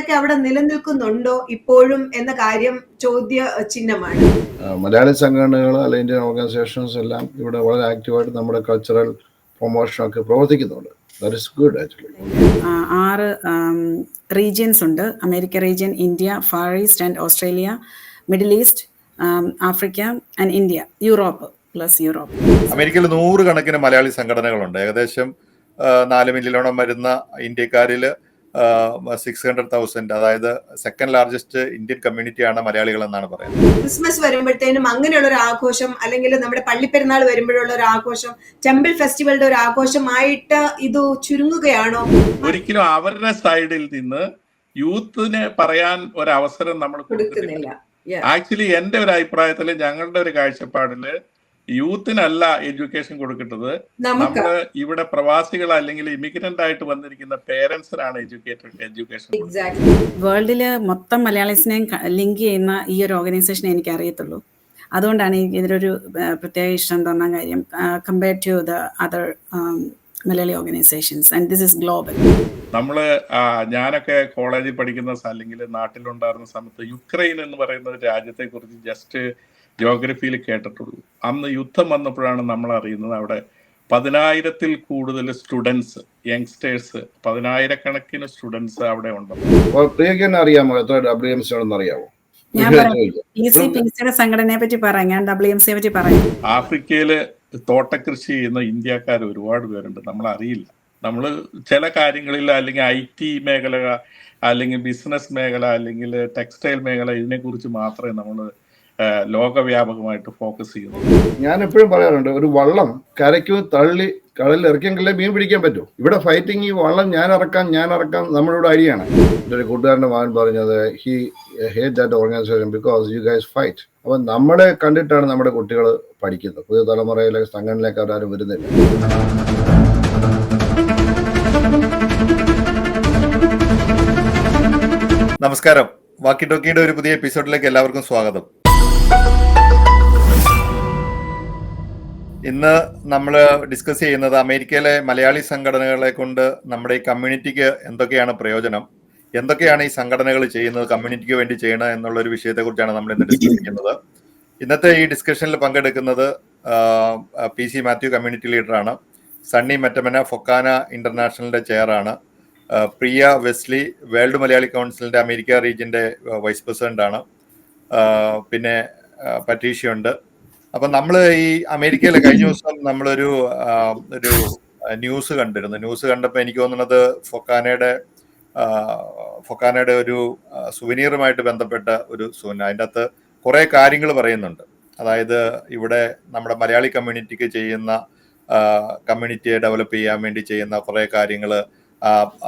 സംഘടനകളൊക്കെ അവിടെ നിലനിൽക്കുന്നുണ്ടോ ഇപ്പോഴും എന്ന കാര്യം ചോദ്യ ചിഹ്നമാണ്. മലയാളി സംഘടനകൾ അല്ലെങ്കിൽ ഇന്ത്യൻ ഓർഗനൈസേഷൻസ് എല്ലാം ഇവിടെ വളരെ ആക്റ്റീവായിട്ട് നമ്മുടെ കൾച്ചറൽ പ്രൊമോഷനൊക്കെ പ്രവർത്തിക്കുന്നുണ്ട്. That is good actually. 6 regions ഉണ്ട്. America region, India, far east and Australia, middle east, Africa and India, Europe plus Europe. അമേരിക്കയിൽ 100 കണക്കിന് മലയാളി സംഘടനകളുണ്ട്. ഏകദേശം 4 മില്യണോളം വരുന്ന ഇന്ത്യക്കാരിൽ 600,000, അതായത് സെക്കൻഡ് ലാർജസ്റ്റ് ഇന്ത്യൻ കമ്മ്യൂണിറ്റിയാണ് മലയാളികൾ എന്നാണ് പറയുന്നത്. ക്രിസ്മസ് വരുമ്പോഴത്തേനും അങ്ങനെയുള്ള ഒരു ആഘോഷം, അല്ലെങ്കിൽ നമ്മുടെ പള്ളിപ്പെരുന്നാൾ വരുമ്പോഴുള്ള ഒരു ആഘോഷം, ടെമ്പിൾ ഫെസ്റ്റിവലിന്റെ ഒരു ആഘോഷമായിട്ട് ഇത് ചുരുങ്ങുകയാണോ? ഒരിക്കലും അവരുടെ സൈഡിൽ നിന്ന് യൂത്തിന് പറയാൻ ഒരു അവസരം നമ്മൾ കൊടുക്കുന്നില്ല. ആക്ച്വലി എന്റെ ഒരു അഭിപ്രായത്തില്, ഞങ്ങളുടെ ഒരു കാഴ്ചപ്പാടില് യൂത്തിനല്ല എഡ്യൂക്കേഷൻ കൊടുക്കേണ്ടത്, നമ്മള് ഇവിടെ പ്രവാസികൾ അല്ലെങ്കിൽ ഇമിഗ്രന്റ് ആയിട്ട് വന്നിരിക്കുന്ന പേരൻസിനാണ് എഡ്യൂക്കേഷൻ. വേൾഡില് മൊത്തം മലയാളീസിനെയും ലിങ്ക് ചെയ്യുന്ന ഈ ഒരു ഓർഗനൈസേഷനെ എനിക്ക് അറിയത്തുള്ളൂ. അതുകൊണ്ടാണ് ഇതിലൊരു പ്രത്യേക ഇഷ്ടം തോന്നാൻ കാര്യം, compared to the other Malayali organisations, and this is global. നമ്മള് ഞാനൊക്കെ കോളേജിൽ പഠിക്കുന്ന അല്ലെങ്കിൽ നാട്ടിലുണ്ടായിരുന്ന സമയത്ത് യുക്രൈൻ എന്ന് പറയുന്ന ഒരു രാജ്യത്തെ കുറിച്ച് ജസ്റ്റ് ജോഗ്രഫിയിൽ കേട്ടിട്ടുള്ളൂ. അന്ന് യുദ്ധം വന്നപ്പോഴാണ് നമ്മൾ അറിയുന്നത് അവിടെ 10,000-ൽ കൂടുതൽ സ്റ്റുഡൻസ്, യങ്സ്റ്റേഴ്സ്, 10,000-കണക്കിന് സ്റ്റുഡൻസ് അവിടെ ഉണ്ട്. അറിയാമോ എത്ര WMC ആണെന്ന് അറിയാമോ? സംഘടനയെ പറ്റി പറയാം, ഞാൻ WMC പറ്റി പറയാം. ആഫ്രിക്കയില് തോട്ടകൃഷി ചെയ്യുന്ന ഇന്ത്യക്കാർ ഒരുപാട് പേരുണ്ട്, നമ്മൾ അറിയില്ല. നമ്മൾ ചില കാര്യങ്ങളിൽ അല്ലെങ്കിൽ IT മേഖല, അല്ലെങ്കിൽ ബിസിനസ് മേഖല, അല്ലെങ്കിൽ ടെക്സ്റ്റൈൽ മേഖല, ഇതിനെക്കുറിച്ച് മാത്രമേ നമ്മൾ ലോകവ്യാപകമായിട്ട് ഫോക്കസ് ചെയ്യുന്നു. ഞാൻ എപ്പോഴും പറയാറുണ്ട്, ഒരു വള്ളം കരയ്ക്ക് തള്ളി കടലിൽ ഇറക്കിയെങ്കിലേ മീൻ പിടിക്കാൻ പറ്റൂ. ഇവിടെ ഫൈറ്റിംഗ് ഈ വള്ളം ഞാൻ ഇറക്കാം നമ്മളിവിടെ അരിയാണ്. എൻ്റെ ഒരു കൂട്ടുകാരൻ്റെ മകൻ പറഞ്ഞത് he hate that organisation because you guys fight. അപ്പം നമ്മളെ കണ്ടിട്ടാണ് നമ്മുടെ കുട്ടികൾ പഠിക്കുന്നത്. പുതിയ തലമുറയിലെ സംഘടനയിലേക്ക് അവരാരും വരുന്നില്ല. നമസ്കാരം, വാക്കി ടോക്കിയുടെ ഒരു പുതിയ എപ്പിസോഡിലേക്ക് എല്ലാവർക്കും സ്വാഗതം. ഇന്ന് നമ്മൾ ഡിസ്കസ് ചെയ്യുന്നത് അമേരിക്കയിലെ മലയാളി സംഘടനകളെ കൊണ്ട് നമ്മുടെ ഈ കമ്മ്യൂണിറ്റിക്ക് എന്തൊക്കെയാണ് പ്രയോജനം, എന്തൊക്കെയാണ് ഈ സംഘടനകൾ ചെയ്യുന്നത്, കമ്മ്യൂണിറ്റിക്ക് വേണ്ടി ചെയ്യണം എന്നുള്ളൊരു വിഷയത്തെക്കുറിച്ചാണ് നമ്മൾ ഇന്ന് ഡിസ്കസ് ചെയ്യുന്നത്. ഇന്നത്തെ ഈ ഡിസ്കഷനിൽ പങ്കെടുക്കുന്നത് PC മാത്യു കമ്മ്യൂണിറ്റി ലീഡറാണ്, സണ്ണി മറ്റമന ഫൊക്കാന ഇന്റർനാഷണലിന്റെ ചെയറാണ്, പ്രിയ വെസ്ലി വേൾഡ് മലയാളി കൗൺസിലിന്റെ അമേരിക്ക റീജിയന്റെ വൈസ് പ്രസിഡന്റ് ആണ്, പിന്നെ പറ്റീഷ്യ ഉണ്ട്. അപ്പം നമ്മൾ ഈ അമേരിക്കയിലെ കഴിഞ്ഞ ദിവസം നമ്മളൊരു ന്യൂസ് കണ്ടിരുന്നു. ന്യൂസ് കണ്ടപ്പോൾ എനിക്ക് തോന്നുന്നത് ഫൊക്കാനയുടെ ഒരു സുവനീറുമായിട്ട് ബന്ധപ്പെട്ട ഒരു അതിൻ്റെ അകത്ത് കുറേ കാര്യങ്ങൾ പറയുന്നുണ്ട്. അതായത് ഇവിടെ നമ്മുടെ മലയാളി കമ്മ്യൂണിറ്റിക്ക് ചെയ്യുന്ന, കമ്മ്യൂണിറ്റിയെ ഡെവലപ്പ് ചെയ്യാൻ വേണ്ടി ചെയ്യുന്ന കുറേ കാര്യങ്ങൾ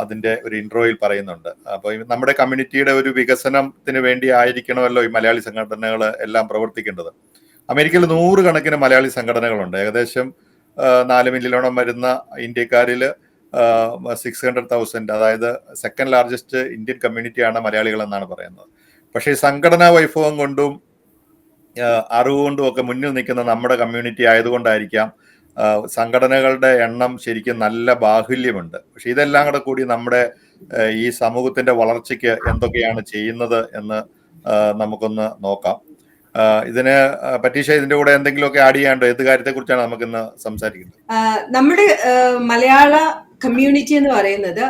അതിന്റെ ഒരു ഇൻട്രോയിൽ പറയുന്നുണ്ട്. അപ്പോൾ നമ്മുടെ കമ്മ്യൂണിറ്റിയുടെ ഒരു വികസനത്തിന് വേണ്ടി ആയിരിക്കണമല്ലോ ഈ മലയാളി സംഘടനകൾ എല്ലാം പ്രവർത്തിക്കേണ്ടത്. അമേരിക്കയിൽ 100 കണക്കിന് മലയാളി സംഘടനകളുണ്ട്. ഏകദേശം 4 മില്യണോളം വരുന്ന ഇന്ത്യക്കാരിൽ 600,000, അതായത് സെക്കൻഡ് ലാർജസ്റ്റ് ഇന്ത്യൻ കമ്മ്യൂണിറ്റിയാണ് മലയാളികൾ എന്നാണ് പറയുന്നത്. പക്ഷേ ഈ സംഘടനാ വൈഭവം കൊണ്ടും അറിവുകൊണ്ടും ഒക്കെ മുന്നിൽ നിൽക്കുന്ന നമ്മുടെ കമ്മ്യൂണിറ്റി ആയതുകൊണ്ടായിരിക്കാം സംഘടനകളുടെ എണ്ണം ശരിക്കും നല്ല ബാഹുല്യമുണ്ട്. പക്ഷെ ഇതെല്ലാം കൂടെ കൂടി നമ്മുടെ ഈ സമൂഹത്തിന്റെ വളർച്ചയ്ക്ക് എന്തൊക്കെയാണ് ചെയ്യുന്നത് എന്ന് നമുക്കൊന്ന് നോക്കാം. ഇതിന് പറ്റീഷ, ഇതിന്റെ കൂടെ എന്തെങ്കിലുമൊക്കെ ആഡ് ചെയ്യാണ്ടോ? ഏത് കാര്യത്തെ കുറിച്ചാണ് നമുക്ക് ഇന്ന് സംസാരിക്കുന്നത്? നമ്മുടെ മലയാള കമ്മ്യൂണിറ്റി എന്ന് പറയുന്നത്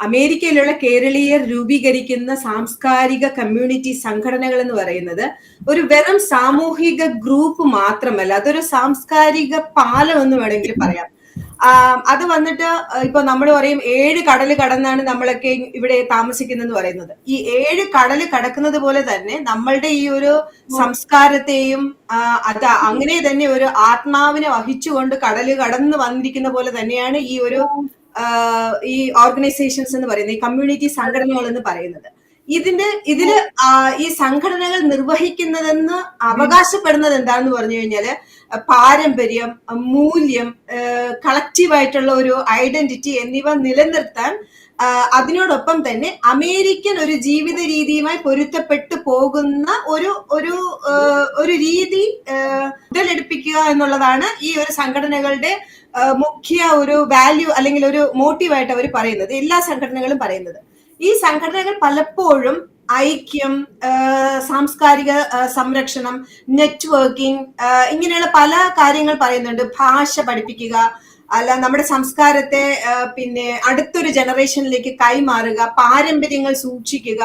അമേരിക്കയിലുള്ള കേരളീയർ രൂപീകരിക്കുന്ന സാംസ്കാരിക കമ്മ്യൂണിറ്റി സംഘടനകൾ എന്ന് പറയുന്നത് ഒരു വെറും സാമൂഹിക ഗ്രൂപ്പ് മാത്രമല്ല, അതൊരു സാംസ്കാരിക പാലം എന്ന് വേണമെങ്കിൽ പറയാം. അത് വന്നിട്ട് ഇപ്പൊ നമ്മൾ പറയും 7 കടല് കടന്നാണ് നമ്മളൊക്കെ ഇവിടെ താമസിക്കുന്നതെന്ന് പറയുന്നത്. ഈ 7 കടല് കടക്കുന്നത് പോലെ തന്നെ നമ്മളുടെ ഈ ഒരു സംസ്കാരത്തെയും അങ്ങനെ തന്നെ ഒരു ആത്മാവിനെ വഹിച്ചുകൊണ്ട് കടല് കടന്ന് വന്നിരിക്കുന്ന പോലെ തന്നെയാണ് ഈ ഓർഗനൈസേഷൻസ് എന്ന് പറയുന്നത്, ഈ കമ്മ്യൂണിറ്റി സംഘടനകൾ എന്ന് പറയുന്നത്. ഇതില് ഈ സംഘടനകൾ നിർവഹിക്കുന്നതെന്ന് അവകാശപ്പെടുന്നത് എന്താണെന്ന് പറഞ്ഞു കഴിഞ്ഞാല് പാരമ്പര്യം, മൂല്യം, കളക്റ്റീവായിട്ടുള്ള ഒരു ഐഡന്റിറ്റി എന്നിവ നിലനിർത്താൻ അതിനോടൊപ്പം തന്നെ അമേരിക്കൻ ഒരു ജീവിത രീതിയുമായി പൊരുത്തപ്പെട്ടു പോകുന്ന ഒരു രീതി മുതലെടുപ്പിക്കുക എന്നുള്ളതാണ് ഈ ഒരു സംഘടനകളുടെ മുഖ്യ ഒരു വാല്യൂ അല്ലെങ്കിൽ ഒരു മോട്ടീവായിട്ട് അവർ പറയുന്നത്, എല്ലാ സംഘടനകളും പറയുന്നത്. ഈ സംഘടനകൾ പലപ്പോഴും ഐക്യം, സാംസ്കാരിക സംരക്ഷണം, നെറ്റ്വർക്കിംഗ്, ഇങ്ങനെയുള്ള പല കാര്യങ്ങൾ പറയുന്നുണ്ട്. ഭാഷ പഠിപ്പിക്കുക, അല്ല നമ്മുടെ സംസ്കാരത്തെ പിന്നെ അടുത്തൊരു ജനറേഷനിലേക്ക് കൈമാറുക, പാരമ്പര്യങ്ങൾ സൂക്ഷിക്കുക,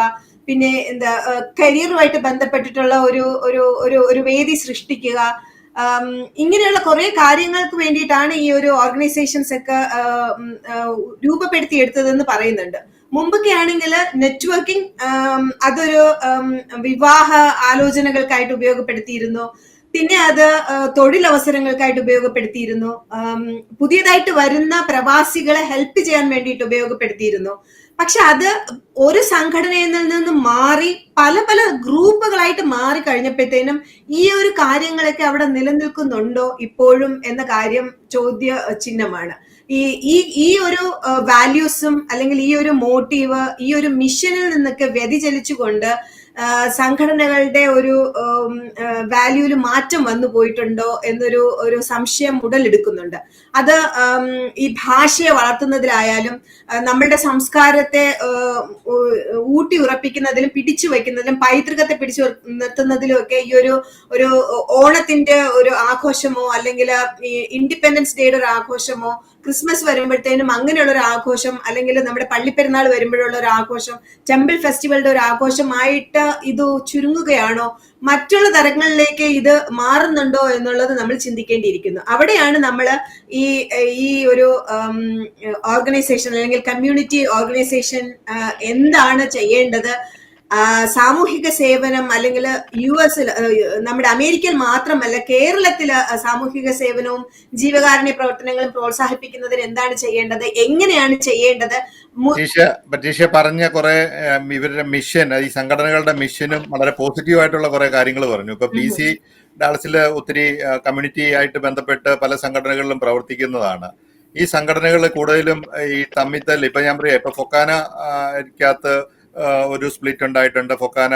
പിന്നെ എന്താ കരിയറുമായിട്ട് ബന്ധപ്പെട്ടിട്ടുള്ള ഒരു ഒരു ഒരു ഒരു വേദി സൃഷ്ടിക്കുക. ഇങ്ങനെയുള്ള കുറെ കാര്യങ്ങൾക്ക് വേണ്ടിയിട്ടാണ് ഈ ഒരു ഓർഗനൈസേഷൻസ് ഒക്കെ രൂപപ്പെടുത്തിയെടുത്തതെന്ന് പറയുന്നുണ്ട്. മുമ്പൊക്കെ ആണെങ്കിൽ നെറ്റ്വർക്കിംഗ് അതൊരു വിവാഹ ആലോചനകൾക്കായിട്ട് ഉപയോഗപ്പെടുത്തിയിരുന്നു. പിന്നെ അത് തൊഴിലവസരങ്ങൾക്കായിട്ട് ഉപയോഗപ്പെടുത്തിയിരുന്നു. പുതിയതായിട്ട് വരുന്ന പ്രവാസികളെ ഹെൽപ്പ് ചെയ്യാൻ വേണ്ടിയിട്ട് ഉപയോഗപ്പെടുത്തിയിരുന്നു. പക്ഷെ അത് ഒരു സംഘടനയിൽ നിന്ന് മാറി പല പല ഗ്രൂപ്പുകളായിട്ട് മാറി കഴിഞ്ഞപ്പോഴത്തേനും ഈ ഒരു കാര്യങ്ങളൊക്കെ അവിടെ നിലനിൽക്കുന്നുണ്ടോ ഇപ്പോഴും എന്ന കാര്യം ചോദ്യ ചിഹ്നമാണ്. ഈ ഒരു വാല്യൂസും അല്ലെങ്കിൽ ഈ ഒരു മോട്ടീവ്, ഈ ഒരു മിഷനിൽ നിന്നൊക്കെ വ്യതിചലിച്ചുകൊണ്ട് സംഘടനകളുടെ ഒരു വാല്യൂല് മാറ്റം വന്നു പോയിട്ടുണ്ടോ എന്നൊരു സംശയം ഉടലെടുക്കുന്നുണ്ട്. അത് ഈ ഭാഷയെ വളർത്തുന്നതിലായാലും നമ്മളുടെ സംസ്കാരത്തെ ഊട്ടി ഉറപ്പിക്കുന്നതിലും പിടിച്ചു വയ്ക്കുന്നതിലും പൈതൃകത്തെ പിടിച്ചു നിർത്തുന്നതിലും ഒക്കെ ഈ ഒരു ഓണത്തിന്റെ ഒരു ആഘോഷമോ അല്ലെങ്കിൽ ഈ ഇൻഡിപെൻഡൻസ് ഡേയുടെ ഒരു ആഘോഷമോ, ക്രിസ്മസ് വരുമ്പോഴത്തേനും അങ്ങനെയുള്ള ഒരു ആഘോഷം, അല്ലെങ്കിൽ നമ്മുടെ പള്ളിപ്പെരുന്നാൾ വരുമ്പോഴുള്ള ഒരു ആഘോഷം, ടെമ്പിൾ ഫെസ്റ്റിവലിന്റെ ഒരു ആഘോഷമായിട്ട് ഇത് ചുരുങ്ങുകയാണോ, മറ്റുള്ള തരങ്ങളിലേക്ക് ഇത് മാറുന്നുണ്ടോ എന്നുള്ളത് നമ്മൾ ചിന്തിക്കേണ്ടിയിരിക്കുന്നു. അവിടെയാണ് നമ്മൾ ഈ ഒരു ഓർഗനൈസേഷൻ അല്ലെങ്കിൽ കമ്മ്യൂണിറ്റി ഓർഗനൈസേഷൻ എന്താണ് ചെയ്യേണ്ടത്, സാമൂഹിക സേവനം അല്ലെങ്കിൽ US നമ്മുടെ അമേരിക്കയിൽ മാത്രമല്ല കേരളത്തില് സാമൂഹിക സേവനവും ജീവകാരുണ്യ പ്രവർത്തനങ്ങളും പ്രോത്സാഹിപ്പിക്കുന്നതിന് എന്താണ് ചെയ്യേണ്ടത്, എങ്ങനെയാണ് ചെയ്യേണ്ടത്? പറ്റീഷ പറഞ്ഞ കുറെ ഇവരുടെ മിഷൻ, ഈ സംഘടനകളുടെ മിഷനും വളരെ പോസിറ്റീവ് ആയിട്ടുള്ള കുറെ കാര്യങ്ങൾ പറഞ്ഞു. ഇപ്പൊ PC ഡാളസില് ഒത്തിരി കമ്മ്യൂണിറ്റി ആയിട്ട് ബന്ധപ്പെട്ട് പല സംഘടനകളിലും പ്രവർത്തിക്കുന്നതാണ്. ഈ സംഘടനകൾ കൂടുതലും ഈ തമ്മിത്തൽ, ഇപ്പൊ ഞാൻ പറയാം, ഇപ്പൊ ഫൊക്കാനക്കകത്ത് ഒരു സ്പ്ലിറ്റ് ഉണ്ടായിട്ടുണ്ട്. ഫൊക്കാന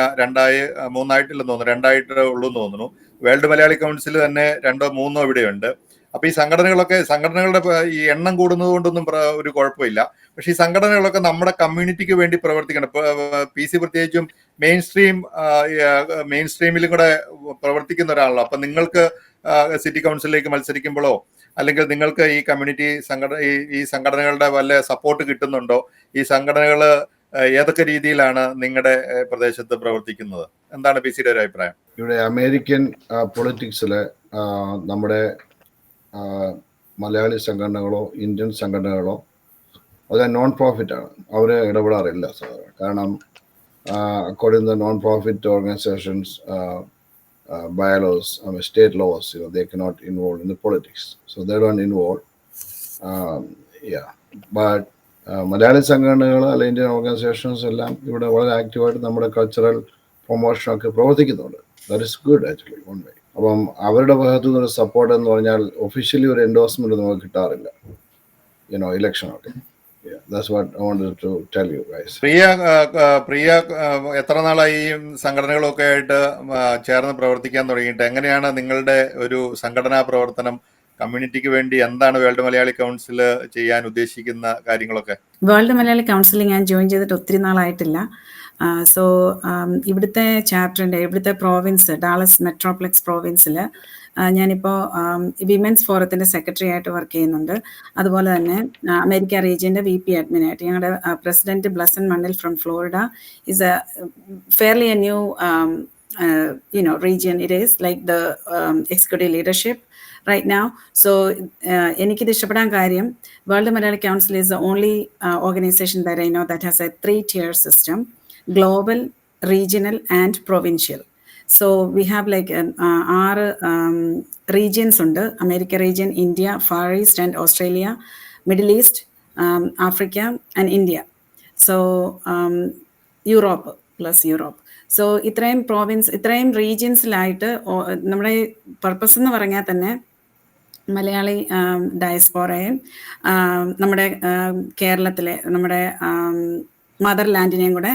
3ആയിട്ടില്ലെന്ന് തോന്നുന്നു, 2ആയിട്ട് ഉള്ളൂ എന്ന് തോന്നുന്നു. വേൾഡ് മലയാളി കൗൺസിൽ തന്നെ 2ഓ 3ഓ ഇവിടെയുണ്ട്. അപ്പൊ ഈ സംഘടനകളുടെ ഈ എണ്ണം കൂടുന്നത് കൊണ്ടൊന്നും ഒരു കുഴപ്പമില്ല. പക്ഷെ ഈ സംഘടനകളൊക്കെ നമ്മുടെ കമ്മ്യൂണിറ്റിക്ക് വേണ്ടി പ്രവർത്തിക്കണം. PC പ്രത്യേകിച്ചും മെയിൻ സ്ട്രീമിലും കൂടെ പ്രവർത്തിക്കുന്ന ഒരാളാണ്. അപ്പൊ നിങ്ങൾക്ക് സിറ്റി കൗൺസിലിലേക്ക് മത്സരിക്കുമ്പോഴോ അല്ലെങ്കിൽ നിങ്ങൾക്ക് ഈ കമ്മ്യൂണിറ്റി ഈ സംഘടനകളുടെ വല്ല സപ്പോർട്ട് കിട്ടുന്നുണ്ടോ? ഈ സംഘടനകൾ ഏതൊക്കെ രീതിയിലാണ് നിങ്ങളുടെ പ്രദേശത്ത് പ്രവർത്തിക്കുന്നത്? എന്താണ് PCയുടെ ഒരു അഭിപ്രായം? ഇവിടെ അമേരിക്കൻ പൊളിറ്റിക്സില് നമ്മുടെ മലയാളി സംഘടനകളോ ഇന്ത്യൻ സംഘടനകളോ അത് നോൺ പ്രോഫിറ്റ് ആണ്. അവർ ഇടപെടാറില്ല സാധാരണ. കാരണം according to non profit organisations bylaws, state laws, they cannot involve in the politics, so they don't involve. But Malayali സംഘടനകൾ അല്ലെങ്കിൽ ഇന്ത്യൻ ഓർഗനൈസേഷൻസ് എല്ലാം ഇവിടെ വളരെ ആക്റ്റീവായിട്ട് നമ്മുടെ കൾച്ചറൽ പ്രൊമോഷനൊക്കെ പ്രവർത്തിക്കുന്നുണ്ട്. That is good actually one way. അപ്പം അവരുടെ ഭാഗത്തു നിന്നൊരു സപ്പോർട്ട് എന്ന് പറഞ്ഞാൽ ഒഫീഷ്യലി ഒരു എൻഡോഴ്സ്മെന്റ് നമുക്ക് കിട്ടാറില്ല, ഇലക്ഷനൊക്കെ. That's what I wanted to tell you guys. പ്രിയ എത്ര നാളായി ഈ സംഘടനകളൊക്കെ ആയിട്ട് ചേർന്ന് പ്രവർത്തിക്കാൻ തുടങ്ങിയിട്ട്? എങ്ങനെയാണ് നിങ്ങളുടെ ഒരു സംഘടനാ പ്രവർത്തനം? കമ്മ്യൂണിറ്റിക്ക് വേണ്ടി എന്താണ് വേൾഡ് മലയാളി കൗൺസിൽ ചെയ്യാൻ ഉദ്ദേശിക്കുന്ന കാര്യങ്ങളൊക്കെ? വേൾഡ് മലയാളി കൗൺസിൽ ഞാൻ ജോയിൻ ചെയ്തിട്ട് ഒത്തിരി നാളായിട്ടില്ല. സോ ഇവിടുത്തെ ചാപ്റ്ററിൻ്റെ ഇവിടുത്തെ പ്രോവിൻസ് ഡാളസ് മെട്രോപ്ലെക്സ് പ്രോവിൻസിൽ ഞാനിപ്പോൾ വിമൻസ് ഫോറത്തിൻ്റെ സെക്രട്ടറി ആയിട്ട് വർക്ക് ചെയ്യുന്നുണ്ട്. അതുപോലെ തന്നെ അമേരിക്ക റീജിയൻ്റെ VP അഡ്മിനായിട്ട്. ഞങ്ങളുടെ പ്രസിഡന്റ് ബ്ലസൻ മണ്ണിൽ from Florida is A fairly A new region. It is like the executive leadership right now. So എനിക്കിത് ഇഷ്ടപ്പെടാൻ കാര്യം, world Malayali council is the only organization that I know that has a 3-tier system: global, regional and provincial. So we have like 6 regions ഉണ്ട്. America region, India, far east and Australia, middle east, Africa and India. So Europe plus Europe. So ഇത്രയും റീജിയൻസിലായിട്ട് നമ്മുടെ purpose എന്ന് പറഞ്ഞാൽ തന്നെ മലയാളി ഡയസ്പോറയും നമ്മുടെ കേരളത്തിലെ നമ്മുടെ മദർലാൻഡിനെയും കൂടെ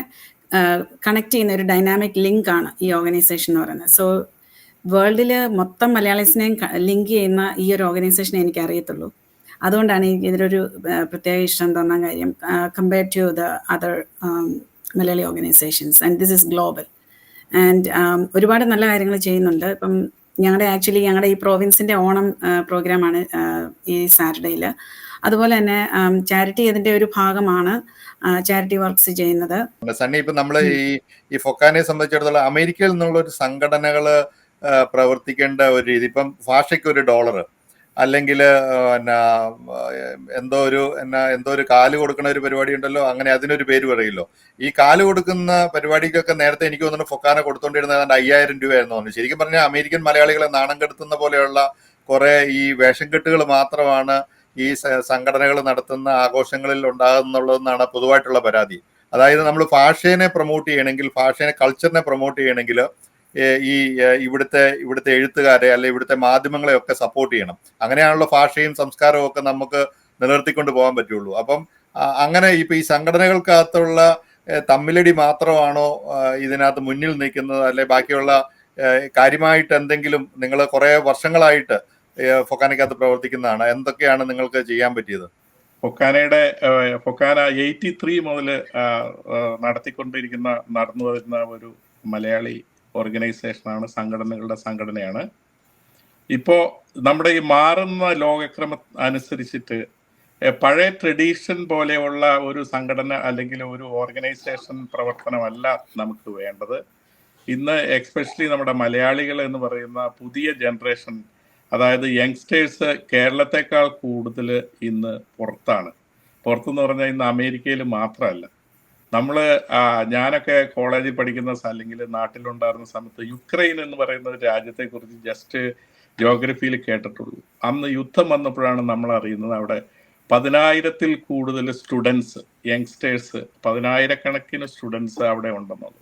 കണക്ട് ചെയ്യുന്ന ഒരു ഡൈനാമിക് ലിങ്കാണ് ഈ ഓർഗനൈസേഷൻ എന്ന് പറയുന്നത്. സോ വേൾഡിൽ മൊത്തം മലയാളീസിനെയും ലിങ്ക് ചെയ്യുന്ന ഈ ഒരു ഓർഗനൈസേഷനെ എനിക്ക് അറിയത്തുള്ളൂ. അതുകൊണ്ടാണ് എനിക്ക് ഇതിലൊരു പ്രത്യേക ഇഷ്ടം തോന്നാൻ കാര്യം compared to the other Malayali organisations and this is global. And ഒരുപാട് നല്ല കാര്യങ്ങൾ ചെയ്യുന്നുണ്ട്. ഇപ്പം ഞങ്ങളുടെ ഈ പ്രോവിൻസിൻ്റെ ഓണം പ്രോഗ്രാമാണ് ഈ സാറ്റർഡേയിൽ. അതുപോലെ തന്നെ ചാരിറ്റി ഇതിൻ്റെ ഒരു ഭാഗമാണ് ചാരിറ്റി വർക്ക്സ് ചെയ്യുന്നത്. സണ്ണി, ഇപ്പൊ നമ്മള് ഈ ഫൊക്കാനയെ സംബന്ധിച്ചിടത്തോളം അമേരിക്കയിൽ നിന്നുള്ള ഒരു സംഘടനകള് പ്രവർത്തിക്കേണ്ട ഒരു രീതി, ഇപ്പം ഭാഷയ്ക്ക് $1 അല്ലെങ്കിൽ എന്തോ ഒരു കാല് കൊടുക്കുന്ന ഒരു പരിപാടി ഉണ്ടല്ലോ, അങ്ങനെ അതിനൊരു പേര് പറയില്ലോ. ഈ കാല് കൊടുക്കുന്ന പരിപാടിക്കൊക്കെ നേരത്തെ എനിക്ക് തോന്നുന്നു ഫൊക്കാന കൊടുത്തോണ്ടിരുന്നത് $5000 ആയിരുന്നു തോന്നുന്നു. ശരിക്കും പറഞ്ഞാൽ അമേരിക്കൻ മലയാളികളെ നാണം കെടുത്തുന്ന പോലെയുള്ള കുറെ ഈ വേഷം കെട്ടുകൾ മാത്രമാണ് ഈ സംഘടനകൾ നടത്തുന്ന ആഘോഷങ്ങളിൽ ഉണ്ടാകുന്നുള്ളതെന്നാണ് പൊതുവായിട്ടുള്ള പരാതി. അതായത് നമ്മൾ ഭാഷയെ പ്രൊമോട്ട് ചെയ്യണമെങ്കിൽ, കൾച്ചറിനെ പ്രൊമോട്ട് ചെയ്യണമെങ്കിൽ ഈ ഇവിടുത്തെ എഴുത്തുകാരെ അല്ലെ ഇവിടുത്തെ മാധ്യമങ്ങളെ ഒക്കെ സപ്പോർട്ട് ചെയ്യണം. അങ്ങനെയാണല്ലോ ഭാഷയും സംസ്കാരവും ഒക്കെ നമുക്ക് നിലനിർത്തിക്കൊണ്ട് പോകാൻ പറ്റുള്ളൂ. അപ്പം അങ്ങനെ ഇപ്പൊ ഈ സംഘടനകൾക്കകത്തുള്ള തമ്മിലടി മാത്രമാണോ ഇതിനകത്ത് മുന്നിൽ നിൽക്കുന്നത്, അല്ലെ ബാക്കിയുള്ള കാര്യമായിട്ട് എന്തെങ്കിലും നിങ്ങൾ കുറെ വർഷങ്ങളായിട്ട് ഫൊക്കാനയ്ക്കകത്ത് പ്രവർത്തിക്കുന്നതാണ്, എന്തൊക്കെയാണ് നിങ്ങൾക്ക് ചെയ്യാൻ പറ്റിയത്? ഫൊക്കാന 83 മുതൽ നടന്നു വരുന്ന ഒരു മലയാളി ഓർഗനൈസേഷനാണ്, സംഘടനയാണ്. ഇപ്പോ നമ്മുടെ ഈ മാറുന്ന ലോകക്രമം അനുസരിച്ചിട്ട് പഴയ ട്രഡീഷൻ പോലെയുള്ള ഒരു സംഘടന അല്ലെങ്കിൽ ഒരു ഓർഗനൈസേഷൻ പ്രവർത്തനമല്ല നമുക്ക് വേണ്ടത്. ഇന്ന് എക്സ്പെഷ്യലി നമ്മുടെ മലയാളികൾ എന്ന് പറയുന്ന പുതിയ ജനറേഷൻ, അതായത് യങ്സ്റ്റേഴ്സ് കേരളത്തെക്കാൾ കൂടുതൽ ഇന്ന് പുറത്തെന്ന് പറഞ്ഞാൽ ഇന്ന് അമേരിക്കയിൽ മാത്രമല്ല. ഞാനൊക്കെ കോളേജിൽ പഠിക്കുന്ന അല്ലെങ്കിൽ നാട്ടിലുണ്ടായിരുന്ന സമയത്ത് യുക്രൈൻ എന്ന് പറയുന്ന ഒരു രാജ്യത്തെക്കുറിച്ച് ജസ്റ്റ് ജോഗ്രഫിയിൽ കേട്ടിട്ടുള്ളൂ. അന്ന് യുദ്ധം വന്നപ്പോഴാണ് നമ്മൾ അറിയുന്നത് അവിടെ 10,000-ൽ കൂടുതൽ സ്റ്റുഡൻസ്, യങ്സ്റ്റേഴ്സ്, 10,000-കണക്കിന് സ്റ്റുഡൻസ് അവിടെ ഉണ്ടെന്നുള്ളത്.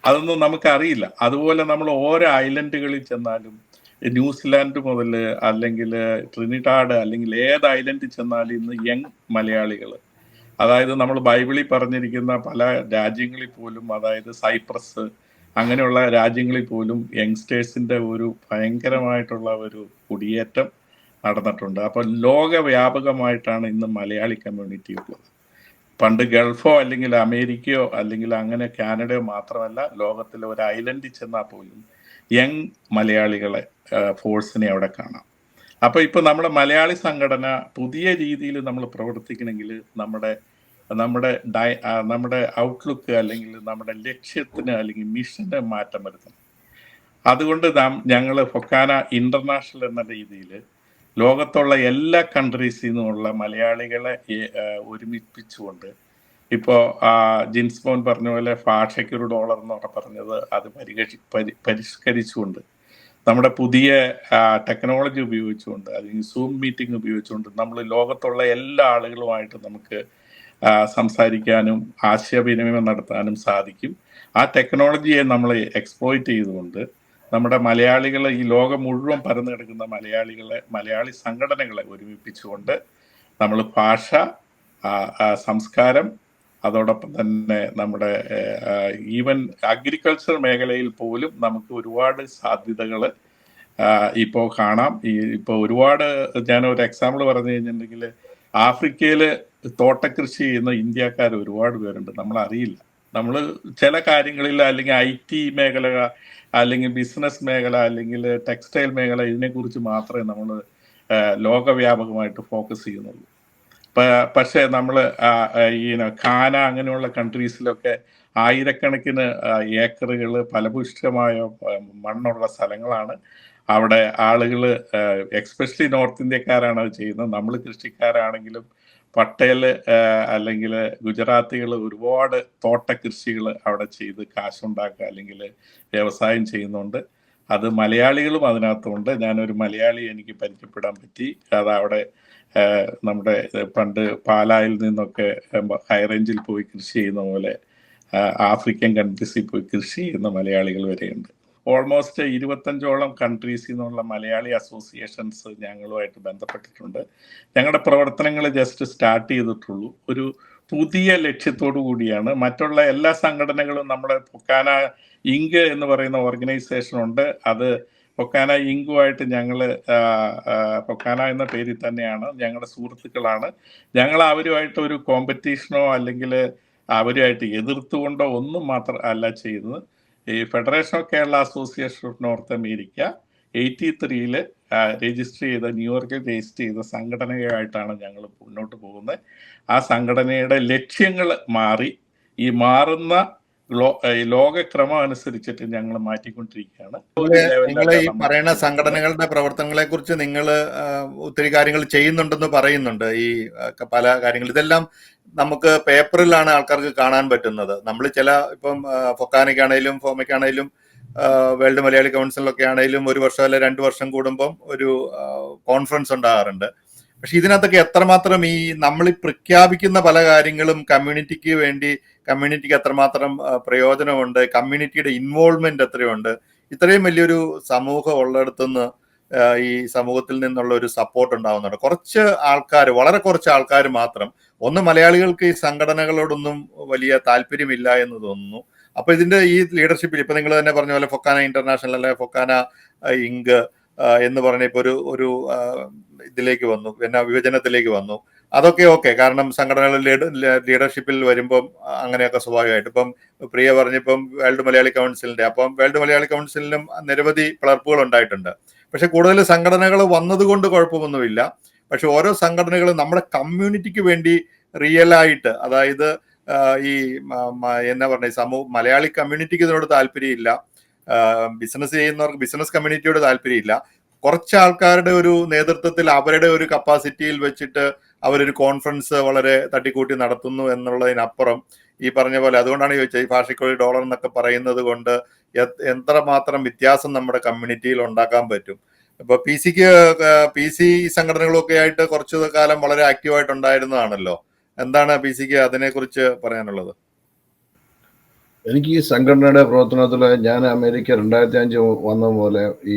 അതൊന്നും നമുക്കറിയില്ല. അതുപോലെ നമ്മൾ ഓരോ ഐലൻഡുകളിൽ ചെന്നാലും, ന്യൂസിലാൻഡ് മുതൽ അല്ലെങ്കിൽ ട്രിനിഡാഡ് അല്ലെങ്കിൽ ഏത് ഐലൻഡിൽ ചെന്നാലും ഇന്ന് യങ് മലയാളികൾ, അതായത് നമ്മൾ ബൈബിളിൽ പറഞ്ഞിരിക്കുന്ന പല രാജ്യങ്ങളിൽ പോലും, അതായത് സൈപ്രസ് അങ്ങനെയുള്ള രാജ്യങ്ങളിൽ പോലും യങ്സ്റ്റേഴ്സിന്റെ ഒരു ഭയങ്കരമായിട്ടുള്ള ഒരു കുടിയേറ്റം നടന്നിട്ടുണ്ട്. അപ്പൊ ലോകവ്യാപകമായിട്ടാണ് ഇന്ന് മലയാളി കമ്മ്യൂണിറ്റി ഉള്ളത്. പണ്ട് ഗൾഫോ അല്ലെങ്കിൽ അമേരിക്കയോ അല്ലെങ്കിൽ അങ്ങനെ കാനഡയോ മാത്രമല്ല, ലോകത്തിലെ ഒരു ഐലൻഡിൽ ചെന്നാൽ പോലും യങ് മലയാളികളെ ഫോഴ്സിനെ അവിടെ കാണാം. അപ്പൊ ഇപ്പൊ നമ്മുടെ മലയാളി സംഘടന പുതിയ രീതിയിൽ നമ്മൾ പ്രവർത്തിക്കണമെങ്കിൽ നമ്മുടെ ഔട്ട്ലുക്ക് അല്ലെങ്കിൽ നമ്മുടെ ലക്ഷ്യത്തിന് അല്ലെങ്കിൽ മിഷന് മാറ്റം വരുത്തണം. അതുകൊണ്ട് ഞങ്ങൾ ഫൊക്കാന ഇന്റർനാഷണൽ എന്ന രീതിയിൽ ലോകത്തുള്ള എല്ലാ കൺട്രീസിൽ നിന്നുള്ള മലയാളികളെ ഒരുമിപ്പിച്ചുകൊണ്ട്, ഇപ്പോൾ ജിൻസ്മോൻ പറഞ്ഞ പോലെ ഭാഷയ്ക്ക് $1 എന്നൊക്കെ പറഞ്ഞത് അത് പരിഷ്കരിച്ചുകൊണ്ട്, നമ്മുടെ പുതിയ ടെക്നോളജി ഉപയോഗിച്ചുകൊണ്ട് അല്ലെങ്കിൽ സൂം മീറ്റിംഗ് ഉപയോഗിച്ചുകൊണ്ട് നമ്മൾ ലോകത്തുള്ള എല്ലാ ആളുകളുമായിട്ട് നമുക്ക് സംസാരിക്കാനും ആശയവിനിമയം നടത്താനും സാധിക്കും. ആ ടെക്നോളജിയെ നമ്മൾ എക്സ്പ്ലോയിറ്റ് ചെയ്തുകൊണ്ട് നമ്മുടെ മലയാളികളെ, ഈ ലോകം മുഴുവൻ പരന്നു കിടക്കുന്ന മലയാളി സംഘടനകളെ ഒരുമിപ്പിച്ചുകൊണ്ട് നമ്മൾ ഭാഷ, സംസ്കാരം, അതോടൊപ്പം തന്നെ നമ്മുടെ ഈവൻ അഗ്രികൾച്ചർ മേഖലയിൽ പോലും നമുക്ക് ഒരുപാട് സാധ്യതകൾ ഇപ്പോൾ കാണാം. ഇപ്പോൾ ഒരുപാട്, ഞാനൊരു എക്സാമ്പിൾ പറഞ്ഞു കഴിഞ്ഞിട്ടുണ്ടെങ്കിൽ, ആഫ്രിക്കയിൽ തോട്ടകൃഷി ചെയ്യുന്ന ഇന്ത്യക്കാർ ഒരുപാട് പേരുണ്ട്, നമ്മൾ അറിയില്ല. നമ്മൾ ചില കാര്യങ്ങളിൽ അല്ലെങ്കിൽ IT മേഖല അല്ലെങ്കിൽ ബിസിനസ് മേഖല അല്ലെങ്കിൽ ടെക്സ്റ്റൈൽ മേഖല ഇതിനെക്കുറിച്ച് മാത്രമേ നമ്മൾ ലോകവ്യാപകമായിട്ട് ഫോക്കസ് ചെയ്യുന്നുള്ളൂ. പക്ഷേ നമ്മൾ ഘാന അങ്ങനെയുള്ള കൺട്രീസിലൊക്കെ ആയിരക്കണക്കിന് ഏക്കറുകൾ ഫലഭൂയിഷ്ഠമായ മണ്ണുള്ള സ്ഥലങ്ങളാണ്. അവിടെ ആളുകൾ, എക്സ്പെഷ്യലി നോർത്ത് ഇന്ത്യക്കാരാണ് അത് ചെയ്യുന്നത്. നമ്മൾ കൃഷിക്കാരാണെങ്കിലും പട്ടേൽ അല്ലെങ്കിൽ ഗുജറാത്തികൾ ഒരുപാട് തോട്ടകൃഷികൾ അവിടെ ചെയ്ത് കാശുണ്ടാക്കുക അല്ലെങ്കിൽ വ്യവസായം ചെയ്യുന്നുണ്ട്. അത് മലയാളികളും അതിനകത്തുണ്ട്. ഞാനൊരു മലയാളി എനിക്ക് പരിചയപ്പെടാൻ പറ്റി. അത് അവിടെ നമ്മുടെ പണ്ട് പാലായിൽ നിന്നൊക്കെ ഹൈ റേഞ്ചിൽ പോയി കൃഷി ചെയ്യുന്ന പോലെ ആഫ്രിക്കൻ കൺട്രീസിൽ പോയി കൃഷി ചെയ്യുന്ന മലയാളികൾ വരെയുണ്ട്. ഓൾമോസ്റ്റ് 25ഓളം കൺട്രീസിൽ നിന്നുള്ള മലയാളി അസോസിയേഷൻസ് ഞങ്ങളുമായിട്ട് ബന്ധപ്പെട്ടിട്ടുണ്ട്. ഞങ്ങളുടെ പ്രവർത്തനങ്ങൾ ജസ്റ്റ് സ്റ്റാർട്ട് ചെയ്തിട്ടുള്ളൂ. ഒരു പുതിയ ലക്ഷ്യത്തോടു കൂടിയാണ്. മറ്റുള്ള എല്ലാ സംഘടനകളും, നമ്മുടെ ഫൊക്കാന ഇങ്ക് എന്ന് പറയുന്ന ഓർഗനൈസേഷൻ ഉണ്ട്. അത് ഫൊക്കാന ഇങ്കുമായിട്ട് ഞങ്ങൾ ഫൊക്കാന എന്ന പേരിൽ തന്നെയാണ്, ഞങ്ങളുടെ സുഹൃത്തുക്കളാണ്. ഞങ്ങൾ അവരുമായിട്ട് ഒരു കോമ്പറ്റീഷനോ അല്ലെങ്കിൽ അവരുമായിട്ട് എതിർത്തുകൊണ്ടോ ഒന്നും മാത്രം അല്ല ചെയ്യുന്നത്. ഈ federation of Kerala association of North America 83-ൽ രജിസ്റ്റർ ചെയ്ത, ന്യൂയോർക്കിൽ രജിസ്റ്റർ ചെയ്ത സംഘടനയായിട്ടാണ് ഞങ്ങൾ മുന്നോട്ട് പോകുന്നത്. ആ സംഘടനയുടെ ലക്ഷ്യങ്ങൾ മാറി ഈ മാറുന്ന ലോകക്രമം അനുസരിച്ചിട്ട് ഞങ്ങൾ മാറ്റിക്കൊണ്ടിരിക്കുകയാണ്. നിങ്ങൾ ഈ പറയുന്ന സംഘടനകളുടെ പ്രവർത്തനങ്ങളെ കുറിച്ച് നിങ്ങൾ ഒത്തിരി കാര്യങ്ങൾ ചെയ്യുന്നുണ്ടെന്ന് പറയുന്നുണ്ട്. ഈ പല കാര്യങ്ങൾ ഇതെല്ലാം നമുക്ക് പേപ്പറിലാണ് ആൾക്കാർക്ക് കാണാൻ പറ്റുന്നത്. നമ്മൾ ചില ഇപ്പം ഫൊക്കാനയ്ക്കാണേലും ഫോമയ്ക്കാണേലും വേൾഡ് മലയാളി കൗൺസിലൊക്കെ ആണെങ്കിലും 1 വർഷം അല്ലെ 2 വർഷം കൂടുമ്പം ഒരു കോൺഫറൻസ് ഉണ്ടാകാറുണ്ട്. പക്ഷെ ഇതിനകത്തൊക്കെ എത്രമാത്രം ഈ നമ്മൾ പ്രഖ്യാപിക്കുന്ന പല കാര്യങ്ങളും കമ്മ്യൂണിറ്റിക്ക് വേണ്ടി, കമ്മ്യൂണിറ്റിക്ക് എത്രമാത്രം പ്രയോജനമുണ്ട്, കമ്മ്യൂണിറ്റിയുടെ ഇൻവോൾവ്മെന്റ് എത്രയുണ്ട്, ഇത്രയും വലിയൊരു സമൂഹം ഉള്ളിടത്തുനിന്ന് ഈ സമൂഹത്തിൽ നിന്നുള്ള ഒരു സപ്പോർട്ട് ഉണ്ടാവുന്നുണ്ട്. കുറച്ച് ആൾക്കാർ, വളരെ കുറച്ച് ആൾക്കാർ മാത്രം. ഒന്ന്, മലയാളികൾക്ക് ഈ സംഘടനകളോടൊന്നും വലിയ താല്പര്യമില്ല എന്ന് തോന്നുന്നു. അപ്പൊ ഇതിന്റെ ഈ ലീഡർഷിപ്പിൽ ഇപ്പൊ നിങ്ങൾ തന്നെ പറഞ്ഞ പോലെ ഫൊക്കാന ഇന്റർനാഷണൽ അല്ലെ ഫൊക്കാന ഇങ്ക് എന്ന് പറഞ്ഞ ഇപ്പൊ ഒരു ഇതിലേക്ക് വന്നു, പിന്നെ വിഭജനത്തിലേക്ക് വന്നു. അതൊക്കെ ഓക്കെ, കാരണം സംഘടനകളുടെ ലീഡർഷിപ്പിൽ വരുമ്പം അങ്ങനെയൊക്കെ സ്വാഭാവികമായിട്ട്. ഇപ്പം പ്രിയ പറഞ്ഞിപ്പം വേൾഡ് മലയാളി കൗൺസിലിന്റെ, അപ്പം വേൾഡ് മലയാളി കൗൺസിലിനും നിരവധി പിളർപ്പുകൾ ഉണ്ടായിട്ടുണ്ട്. പക്ഷെ കൂടുതൽ സംഘടനകൾ വന്നതുകൊണ്ട് കുഴപ്പമൊന്നുമില്ല. പക്ഷെ ഓരോ സംഘടനകളും നമ്മുടെ കമ്മ്യൂണിറ്റിക്ക് വേണ്ടി റിയലായിട്ട്, അതായത് ഈ എന്നാ പറഞ്ഞ മലയാളി കമ്മ്യൂണിറ്റിക്ക് ഇതിനോട് താല്പര്യമില്ല, ബിസിനസ് ചെയ്യുന്നവർക്ക് ബിസിനസ് കമ്മ്യൂണിറ്റിയോട് താല്പര്യമില്ല. കുറച്ച് ആൾക്കാരുടെ ഒരു നേതൃത്വത്തിൽ അവരുടെ ഒരു കപ്പാസിറ്റിയിൽ വെച്ചിട്ട് അവരൊരു കോൺഫറൻസ് വളരെ തട്ടിക്കൂട്ടി നടത്തുന്നു എന്നുള്ളതിനപ്പുറം ഈ പറഞ്ഞ പോലെ, അതുകൊണ്ടാണ് ചോദിച്ചത്, ഈ ഭാഷയ്ക്കൊരു ഡോളർ എന്നൊക്കെ പറയുന്നത് കൊണ്ട് എത്രമാത്രം വ്യത്യാസം നമ്മുടെ കമ്മ്യൂണിറ്റിയിൽ ഉണ്ടാക്കാൻ പറ്റും. ഇപ്പൊ പി സി സംഘടനകളൊക്കെ ആയിട്ട് കുറച്ചു കാലം വളരെ ആക്റ്റീവായിട്ട് ഉണ്ടായിരുന്നതാണല്ലോ. എന്താണ് പി സിക്ക് അതിനെക്കുറിച്ച് പറയാനുള്ളത്? എനിക്ക് ഈ സംഘടനയുടെ പ്രവർത്തനത്തിൽ, ഞാൻ അമേരിക്ക 2005 വന്ന പോലെ ഈ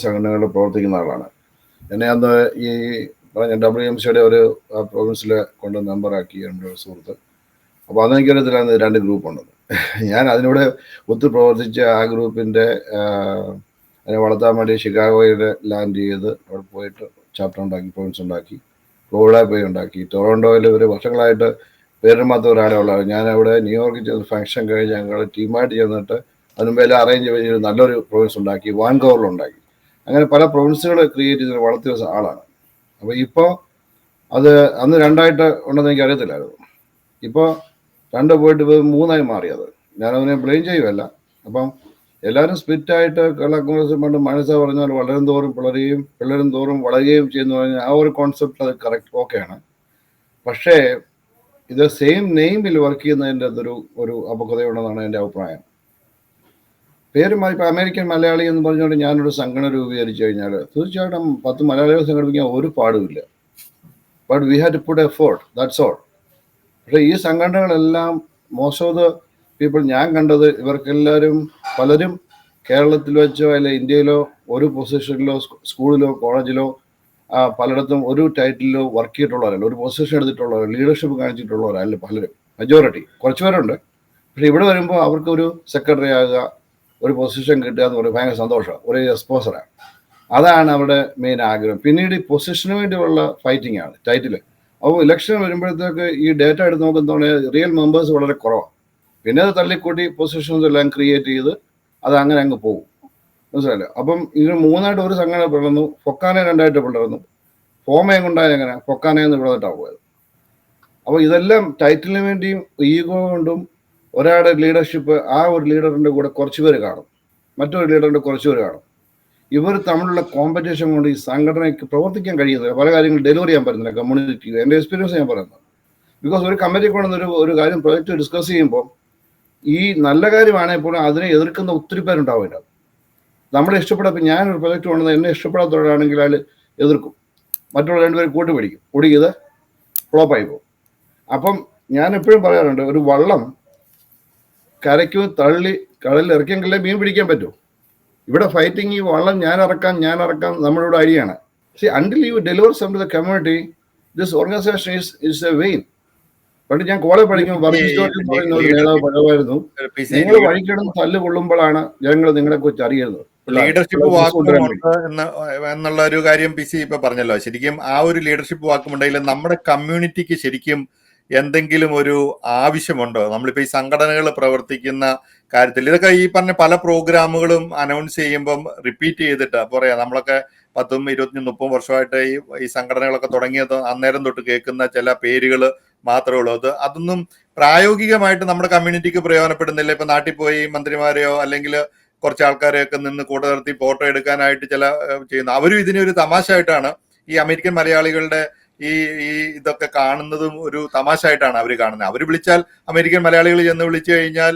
സംഘടനകളിൽ പ്രവർത്തിക്കുന്ന ആളാണ്. എന്നെ അന്ന് ഈ പറഞ്ഞ WMCയുടെ ഒരു പ്രൊവിൻസിൽ കൊണ്ട് മെമ്പറാക്കി എൻ്റെ ഒരു സുഹൃത്ത്. അപ്പോൾ അതെനിക്കറിയത്തില്ലായിരുന്നു 2 ഗ്രൂപ്പുണ്ടെന്ന്. ഞാൻ അതിനോട് ഒത്തു പ്രവർത്തിച്ച് ആ ഗ്രൂപ്പിൻ്റെ അതിനെ വളർത്താൻ വേണ്ടി ഷിക്കാഗോയിൽ ലാൻഡ് ചെയ്ത് അവിടെ പോയിട്ട് ചാപ്റ്റർ ഉണ്ടാക്കി, പ്രൊവിൻസ് ഉണ്ടാക്കി, ഫ്ലോറിഡ പോയി ഉണ്ടാക്കി. ടൊറോണ്ടോയിൽ ഒരു വർഷങ്ങളായിട്ട് പേരും മാത്രം ഒരാളെ ഉള്ളത്. ഞാൻ അവിടെ ന്യൂയോർക്കിൽ ചെന്ന് ഫംഗ്ഷൻ കഴിഞ്ഞ് ഞങ്ങൾ ടീമായിട്ട് ചെന്നിട്ട് അതിനുമ്പേൽ അറേഞ്ച് ചെയ്ത് നല്ലൊരു പ്രൊവിൻസ് ഉണ്ടാക്കി, വാൻകോവറിലുണ്ടാക്കി. അങ്ങനെ പല പ്രൊവിൻസുകൾ ക്രിയേറ്റ് ചെയ്ത് വളർത്തിയ ആളാണ്. അപ്പോൾ ഇപ്പോൾ അത് അന്ന് 2ആയിട്ട് ഉണ്ടെന്ന് എനിക്ക് അറിയത്തില്ലായിരുന്നു. ഇപ്പോൾ 2 പോയിട്ട് 3ആയി മാറിയത്. ഞാനതിനെ ബ്ലെയിം ചെയ്യുമല്ല. അപ്പം എല്ലാവരും സ്പ്ലിറ്റായിട്ട് കേരള കോൺഗ്രസ് പണ്ട് മനസ്സ പറഞ്ഞാൽ വളരും തോറും പിളരുകയും പിളരും തോറും വളരുകയും ചെയ്യുന്ന പറഞ്ഞാൽ ആ ഒരു കോൺസെപ്റ്റ് അത് കറക്റ്റ് ഓക്കെയാണ്. പക്ഷേ ഇത് സെയിം നെയിമിൽ വർക്ക് ചെയ്യുന്നതിൻ്റെ ഒരു അപക്വതയുണ്ടെന്നാണ് എൻ്റെ അഭിപ്രായം. പേര് ഇപ്പോൾ അമേരിക്കൻ മലയാളി എന്ന് പറഞ്ഞുകൊണ്ട് ഞാനൊരു സംഘടന രൂപീകരിച്ചു കഴിഞ്ഞാൽ തീർച്ചയായിട്ടും 10 മലയാളികളെ സംഘടിപ്പിക്കാൻ ഒരു പാടുമില്ല. But we have to put effort, that's all. പക്ഷേ ഈ സംഘടനകളെല്ലാം മോസ്റ്റ് ഓഫ് ദ പീപ്പിൾ ഞാൻ കണ്ടത്, ഇവർക്കെല്ലാവരും പലരും കേരളത്തിൽ വെച്ചോ അല്ലെങ്കിൽ ഇന്ത്യയിലോ ഒരു പൊസിഷനിലോ സ്കൂളിലോ കോളേജിലോ പലയിടത്തും ഒരു ടൈറ്റിലോ വർക്ക് ചെയ്തിട്ടുള്ളവരല്ല, ഒരു പൊസിഷൻ എടുത്തിട്ടുള്ളവർ, ലീഡർഷിപ്പ് കാണിച്ചിട്ടുള്ളവരല്ല പലരും. മെജോറിറ്റി കുറച്ച് പേരുണ്ട്. പക്ഷെ ഇവിടെ വരുമ്പോൾ അവർക്ക് ഒരു സെക്രട്ടറി ആകുക, ഒരു പൊസിഷൻ കിട്ടുക എന്ന് പറയുന്നത് ഭയങ്കര സന്തോഷമാണ്, ഒരു എക്സ്പോസറാണ്. അതാണ് അവരുടെ മെയിൻ ആഗ്രഹം. പിന്നീട് ഈ പൊസിഷന് വേണ്ടിയുള്ള ഫൈറ്റിംഗ് ആണ് ടൈറ്റിൽ. അപ്പോൾ ഇലക്ഷൻ വരുമ്പോഴത്തേക്ക് ഈ ഡേറ്റ എടുത്ത് നോക്കുന്നതോടെ റിയൽ മെമ്പേഴ്സ് വളരെ കുറവാണ്. പിന്നെ അത് തള്ളിക്കൂട്ടി പൊസിഷൻസ് എല്ലാം ക്രിയേറ്റ് ചെയ്ത് അത് അങ്ങനെ അങ്ങ് പോകും. മനസ്സിലായില്ലേ? അപ്പം ഇതിന് 3ആയിട്ട് ഒരു സംഘടന പിളർന്നു, ഫൊക്കാനെ 2ആയിട്ട് പിളർന്നു. ഫോമയും കൊണ്ടായ എങ്ങനെ ഫൊക്കാനയെന്ന് പിളർന്നിട്ടാണ് പോയത്. അപ്പോൾ ഇതെല്ലാം ടൈറ്റിലിന് വേണ്ടിയും ഈഗോ കൊണ്ടും ഒരാളുടെ ലീഡർഷിപ്പ്, ആ ഒരു ലീഡറിൻ്റെ കൂടെ കുറച്ച് പേര് കാണും, മറ്റൊരു ലീഡറിൻ്റെ കുറച്ച് പേര് കാണും. ഇവർ തമ്മിലുള്ള കോമ്പറ്റീഷൻ കൊണ്ട് ഈ സംഘടനയ്ക്ക് പ്രവർത്തിക്കാൻ കഴിയുന്നില്ല, പല കാര്യങ്ങൾ ഡെലിവറി ചെയ്യാൻ പറ്റുന്നില്ല കമ്മ്യൂണിറ്റി. എൻ്റെ എക്സ്പീരിയൻസ് ഞാൻ പറയുന്നത്. ബിക്കോസ് ഒരു കമ്മിറ്റി കൊണ്ടുവന്നൊരു ഒരു കാര്യം പ്രൊജക്റ്റ് ഡിസ്കസ് ചെയ്യുമ്പോൾ ഈ നല്ല കാര്യമാണെങ്കിൽ പോലും അതിനെ എതിർക്കുന്ന ഒത്തിരി പേരുണ്ടാവില്ല. നമ്മളെ ഇഷ്ടപ്പെടാത്ത, ഞാനൊരു പ്രൊജക്റ്റ് കൊണ്ടുവന്ന് എന്നെ ഇഷ്ടപ്പെടാത്തവരാണെങ്കിൽ അയാൾ എതിർക്കും, മറ്റുള്ള 2 പേര് കൂട്ടുപിടിക്കും, ഇത് ഫ്ലോപ്പായി പോകും. അപ്പം ഞാൻ എപ്പോഴും പറയാറുണ്ട്, ഒരു വള്ളം കരയ്ക്ക് തള്ളി കടലിൽ ഇറക്കിയെങ്കിലേ മീൻ പിടിക്കാൻ പറ്റൂ. ഇവിടെ ഫൈറ്റിംഗ് ഈ വള്ളം ഞാൻ ഇറക്കാം നമ്മളിവിടെ അരിയാണ്. See, until you deliver some to the community, this organisation is a vain. പണ്ട് ഞാൻ കോളേജ് പഠിക്കുമ്പോൾ പറയുന്ന ഒരു നേതാവ് പറയുമായിരുന്നു, നിങ്ങൾ വഴിക്കിടന്ന് തല്ല് കൊള്ളുമ്പോഴാണ് ജനങ്ങൾ നിങ്ങളെ കുറിച്ച് അറിയുന്നത്. ലീഡർഷിപ്പ് കൊണ്ടുവരാൻ വേണ്ടി. വാക്കുമുണ്ട് എന്നുള്ള ഒരു കാര്യം PC ഇപ്പൊ പറഞ്ഞല്ലോ. ശരിക്കും ആ ഒരു ലീഡർഷിപ്പ് വാക്കുമുണ്ടെങ്കിൽ നമ്മുടെ കമ്മ്യൂണിറ്റിക്ക് ശരിക്കും എന്തെങ്കിലും ഒരു ആവശ്യമുണ്ടോ? നമ്മളിപ്പോ ഈ സംഘടനകൾ പ്രവർത്തിക്കുന്ന കാര്യത്തിൽ ഇതൊക്കെ ഈ പറഞ്ഞ പല പ്രോഗ്രാമുകളും അനൗൺസ് ചെയ്യുമ്പം റിപ്പീറ്റ് ചെയ്തിട്ട് പറയാം, നമ്മളൊക്കെ 10, 20, 30 വർഷമായിട്ട് ഈ സംഘടനകളൊക്കെ തുടങ്ങിയത് അന്നേരം തൊട്ട് കേൾക്കുന്ന ചില പേരുകൾ മാത്രമേ ഉള്ളൂ. അതൊന്നും പ്രായോഗികമായിട്ട് നമ്മുടെ കമ്മ്യൂണിറ്റിക്ക് പ്രയോജനപ്പെടുന്നില്ല. ഇപ്പൊ നാട്ടിൽ പോയി മന്ത്രിമാരെയോ അല്ലെങ്കിൽ കുറച്ച് ആൾക്കാരെയൊക്കെ നിന്ന് കൂടെ നിർത്തി ഫോട്ടോ എടുക്കാനായിട്ട് ചില ചെയ്യുന്നു. അവരും ഇതിനെ ഒരു തമാശയായിട്ടാണ് ഈ അമേരിക്കൻ മലയാളികളുടെ ഈ ഇതൊക്കെ കാണുന്നതും ഒരു തമാശയായിട്ടാണ് അവർ കാണുന്നത്. അവർ വിളിച്ചാൽ അമേരിക്കൻ മലയാളികൾ ചെന്ന് വിളിച്ചു കഴിഞ്ഞാൽ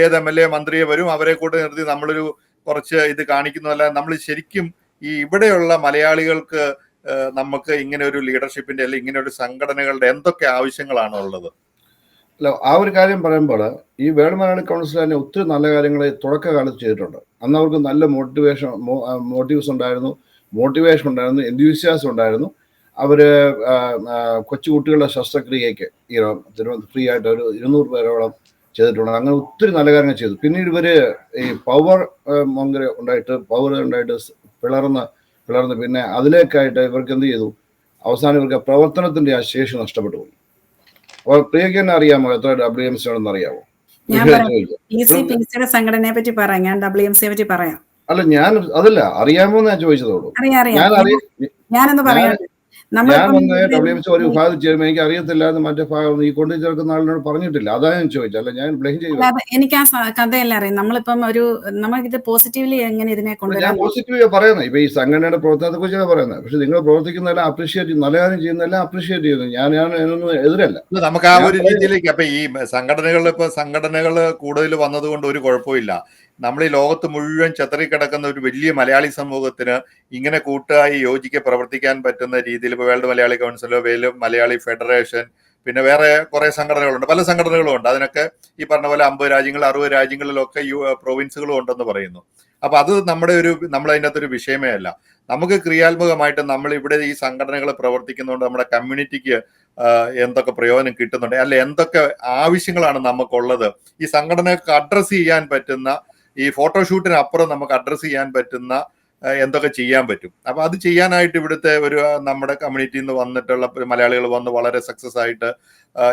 ഏത് MLA മന്ത്രിയെ വരും, അവരെ കൂടെ നിർത്തി നമ്മളൊരു കുറച്ച് ഇത് കാണിക്കുന്നതല്ല. നമ്മൾ ശരിക്കും ഈ ഇവിടെയുള്ള മലയാളികൾക്ക് നമുക്ക് ഇങ്ങനെ ഒരു ലീഡർഷിപ്പിന്റെ അല്ലെങ്കിൽ ഇങ്ങനെ ഒരു സംഘടനകളുടെ എന്തൊക്കെ ആവശ്യങ്ങളാണ് ഉള്ളത്? അല്ല, ആ ഒരു കാര്യം പറയുമ്പോൾ ഈ വേൾഡ് മലയാളി കൗൺസിൽ തന്നെ ഒത്തിരി നല്ല കാര്യങ്ങൾ തുടക്കകാലത്ത് ചെയ്തിട്ടുണ്ട്. അന്ന് അവർക്ക് നല്ല മോട്ടീവ്സ് ഉണ്ടായിരുന്നു, എൻത്യൂസിയാസം ഉണ്ടായിരുന്നു. അവർ കൊച്ചു കുട്ടികളുടെ ശസ്ത്രക്രിയയ്ക്ക് ഫ്രീ ആയിട്ട് ഒരു 200 പേരോളം ചെയ്തിട്ടുണ്ട്. അങ്ങനെ ഒത്തിരി നല്ല കാര്യങ്ങൾ ചെയ്തു. പിന്നീട് ഇവർ ഈ പവർ ഉണ്ടായിട്ട് പിളർന്ന് പിന്നെ അതിലേക്കായിട്ട് ഇവർക്ക് എന്ത് ചെയ്തു, അവസാനം ഇവർക്ക് പ്രവർത്തനത്തിന്റെ ആ ശേഷി നഷ്ടപ്പെട്ടു പോയി. അപ്പോൾ പ്രിയക്ക് തന്നെ അറിയാമോ എത്ര WMC ആണെന്ന് അറിയാമോ? സംഘടനയെ പറ്റി പറയാം, ഞാൻ WMC പറ്റി പറയാം. അല്ല, ഞാൻ അതല്ല, അറിയാമോ എന്ന് ഞാൻ ചോദിച്ചതോളൂ. ഞാൻ വന്ന് WMC ഒരു ഭാഗത്ത് ചെയ്യുമ്പോൾ എനിക്ക് അറിയത്തില്ല എന്ന് മറ്റേ ഭാഗം ഈ കൊണ്ടു ചേർക്കുന്ന ആളിനോട് പറഞ്ഞിട്ടില്ല. അതാ ഞാൻ ചോദിച്ചത്. അല്ല, ഞാൻ ബ്ലെയിം ചെയ്യുക. എനിക്ക് ആ കഥയെല്ലാം അറിയാം. നമ്മളിപ്പം നമുക്കിത് പോസിറ്റീവ്ലി എങ്ങനെ ഇതിനെ കൊണ്ടുവരാം. ഞാൻ പോസിറ്റീവ് പറയുന്നത് ഇപ്പൊ ഈ സംഘടനയുടെ പ്രവർത്തനത്തെ കുറിച്ചാണ് പറയുന്നത്. പക്ഷെ നിങ്ങൾ പ്രവർത്തിക്കുന്നതെല്ലാം അപ്രീഷിയേറ്റ് ചെയ്യും, നല്ല കാര്യം ചെയ്യുന്നതെല്ലാം അപ്രീഷിയേറ്റ് ചെയ്യുന്നു. ഞാൻ അതിനൊന്നും എതിരല്ല. നമുക്ക് ആ ഒരു രീതിയിലേക്ക് അപ്പൊ ഈ സംഘടനകൾ കൂടുതൽ വന്നതുകൊണ്ട് ഒരു കുഴപ്പമില്ല. നമ്മൾ ഈ ലോകത്ത് മുഴുവൻ ചെതറിക്കിടക്കുന്ന ഒരു വലിയ മലയാളി സമൂഹത്തിന് ഇങ്ങനെ കൂട്ടായി യോജിക്കെ പ്രവർത്തിക്കാൻ പറ്റുന്ന രീതിയിൽ ഇപ്പോൾ വേൾഡ് മലയാളി കൗൺസിലോ വേൾഡ് മലയാളി ഫെഡറേഷൻ, പിന്നെ വേറെ കുറെ സംഘടനകളുണ്ട്, പല സംഘടനകളും ഉണ്ട്. അതിനൊക്കെ ഈ പറഞ്ഞ പോലെ 50 രാജ്യങ്ങൾ 60 രാജ്യങ്ങളിലൊക്കെ പ്രൊവിൻസുകളും ഉണ്ടെന്ന് പറയുന്നു. അപ്പൊ അത് നമ്മളതിൻ്റെ അകത്തൊരു വിഷയമേ അല്ല. നമുക്ക് ക്രിയാത്മകമായിട്ട് നമ്മൾ ഇവിടെ ഈ സംഘടനകൾ പ്രവർത്തിക്കുന്നതുകൊണ്ട് നമ്മുടെ കമ്മ്യൂണിറ്റിക്ക് എന്തൊക്കെ പ്രയോജനം കിട്ടുന്നുണ്ട്, അല്ലെ എന്തൊക്കെ ആവശ്യങ്ങളാണ് നമുക്കുള്ളത്, ഈ സംഘടനക്ക് അഡ്രസ്സ് ചെയ്യാൻ പറ്റുന്ന, ഈ ഫോട്ടോഷൂട്ടിന് അപ്പുറം നമുക്ക് അഡ്രസ്സ് ചെയ്യാൻ പറ്റുന്ന എന്തൊക്കെ ചെയ്യാൻ പറ്റും. അപ്പൊ അത് ചെയ്യാനായിട്ട് ഇവിടുത്തെ നമ്മുടെ കമ്മ്യൂണിറ്റിയിൽ നിന്ന് വന്നിട്ടുള്ള മലയാളികൾ വന്ന് വളരെ സക്സസ് ആയിട്ട്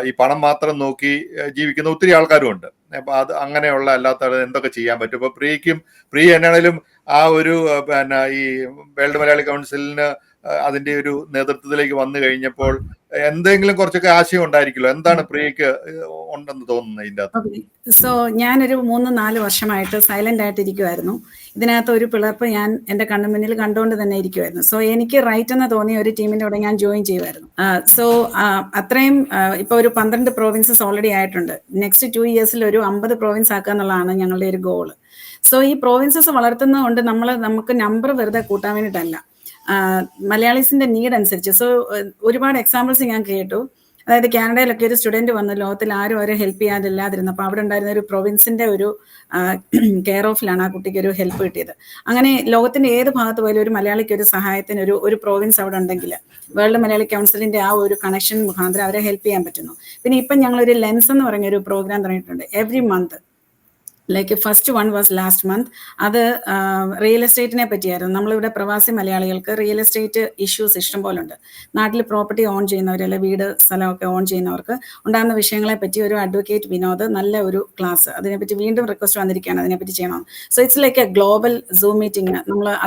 ഈ പണം മാത്രം നോക്കി ജീവിക്കുന്ന ഒത്തിരി ആൾക്കാരും ഉണ്ട്. അപ്പൊ അത് അങ്ങനെയുള്ള അല്ലാത്ത എന്തൊക്കെ ചെയ്യാൻ പറ്റും. ഇപ്പൊ പ്രിയ എന്നാണേലും ആ ഒരു ഈ വേൾഡ് മലയാളി കൗൺസിലിന് അതിന്റെ ഒരു നേതൃത്വത്തിലേക്ക് വന്നു കഴിഞ്ഞപ്പോൾ എന്തെങ്കിലും കുറച്ചൊക്കെ ആശയം ഉണ്ടായിരിക്കുമല്ലോ. എന്താണ് പ്രിയക്ക് ഉണ്ടെന്ന് തോന്നുന്നത് ഇതിന്റെ അകത്ത്? സോ ഞാനൊരു 3-4 വർഷമായിട്ട് സൈലന്റ് ആയിട്ട് ഇരിക്കുമായിരുന്നു. ഇതിനകത്ത് ഒരു പിളർപ്പ് ഞാൻ എന്റെ കണ്ണു മുന്നിൽ കണ്ടുകൊണ്ട് തന്നെ ഇരിക്കുമായിരുന്നു. സോ എനിക്ക് റൈറ്റ് എന്ന് തോന്നിയ ഒരു ടീമിന്റെ കൂടെ ഞാൻ ജോയിൻ ചെയ്യുമായിരുന്നു. സോ അത്രയും ഇപ്പൊ ഒരു 12 പ്രോവിൻസസ് ഓൾറെഡി ആയിട്ടുണ്ട്. നെക്സ്റ്റ് 2 ഇയേഴ്സിൽ ഒരു 50 പ്രോവിൻസ് ആക്കുക എന്നുള്ളതാണ് ഞങ്ങളുടെ ഒരു ഗോള്. സോ ഈ പ്രോവിൻസസ് വളർത്തുന്നതുകൊണ്ട് നമുക്ക് നമ്പർ വെറുതെ കൂട്ടാൻ വേണ്ടിയിട്ടല്ല, മലയാളീസിന്റെ നീഡ് അനുസരിച്ച്. സോ ഒരുപാട് എക്സാമ്പിൾസ് ഞാൻ കേട്ടു. അതായത് കാനഡയിലൊക്കെ ഒരു സ്റ്റുഡന്റ് വന്ന് ലോകത്തിൽ ആരും അവരെ ഹെൽപ്പ് ചെയ്യാതില്ലാതിരുന്നപ്പോൾ അവിടെ ഉണ്ടായിരുന്ന ഒരു പ്രൊവിൻസിന്റെ ഒരു കെയർ ഓഫിലാണ് ആ കുട്ടിക്ക് ഒരു ഹെൽപ്പ് കിട്ടിയത്. അങ്ങനെ ലോകത്തിന്റെ ഏത് ഭാഗത്ത് പോയാലും ഒരു മലയാളിക്ക് ഒരു സഹായത്തിന് ഒരു പ്രോവിൻസ് അവിടെ ഉണ്ടെങ്കിൽ വേൾഡ് മലയാളി കൗൺസിലിന്റെ ആ ഒരു കണക്ഷൻ മുഖാന്തരം അവരെ ഹെൽപ്പ് ചെയ്യാൻ പറ്റുന്നു. പിന്നെ ഇപ്പം ഞങ്ങളൊരു ലെൻസ് എന്ന് പറഞ്ഞൊരു പ്രോഗ്രാം തുടങ്ങിയിട്ടുണ്ട്. Every month, like first one was last month. അത് റിയൽ എസ്റ്റേറ്റിനെ പറ്റിയായിരുന്നു. നമ്മളിവിടെ പ്രവാസി മലയാളികൾക്ക് റിയൽ എസ്റ്റേറ്റ് ഇഷ്യൂസ് ഇഷ്ടം പോലെ ഉണ്ട്. നാട്ടിൽ പ്രോപ്പർട്ടി ഓൺ ചെയ്യുന്നവർ, അല്ലെങ്കിൽ വീട് സ്ഥലമൊക്കെ ഓൺ ചെയ്യുന്നവർക്ക് ഉണ്ടാകുന്ന വിഷയങ്ങളെ പറ്റി ഒരു അഡ്വക്കേറ്റ് വിനോദ് നല്ല ഒരു ക്ലാസ്, അതിനെപ്പറ്റി വീണ്ടും റിക്വസ്റ്റ് വന്നിരിക്കുകയാണ്, അതിനെപ്പറ്റി ചെയ്യണം. So it's like A global zoom meeting.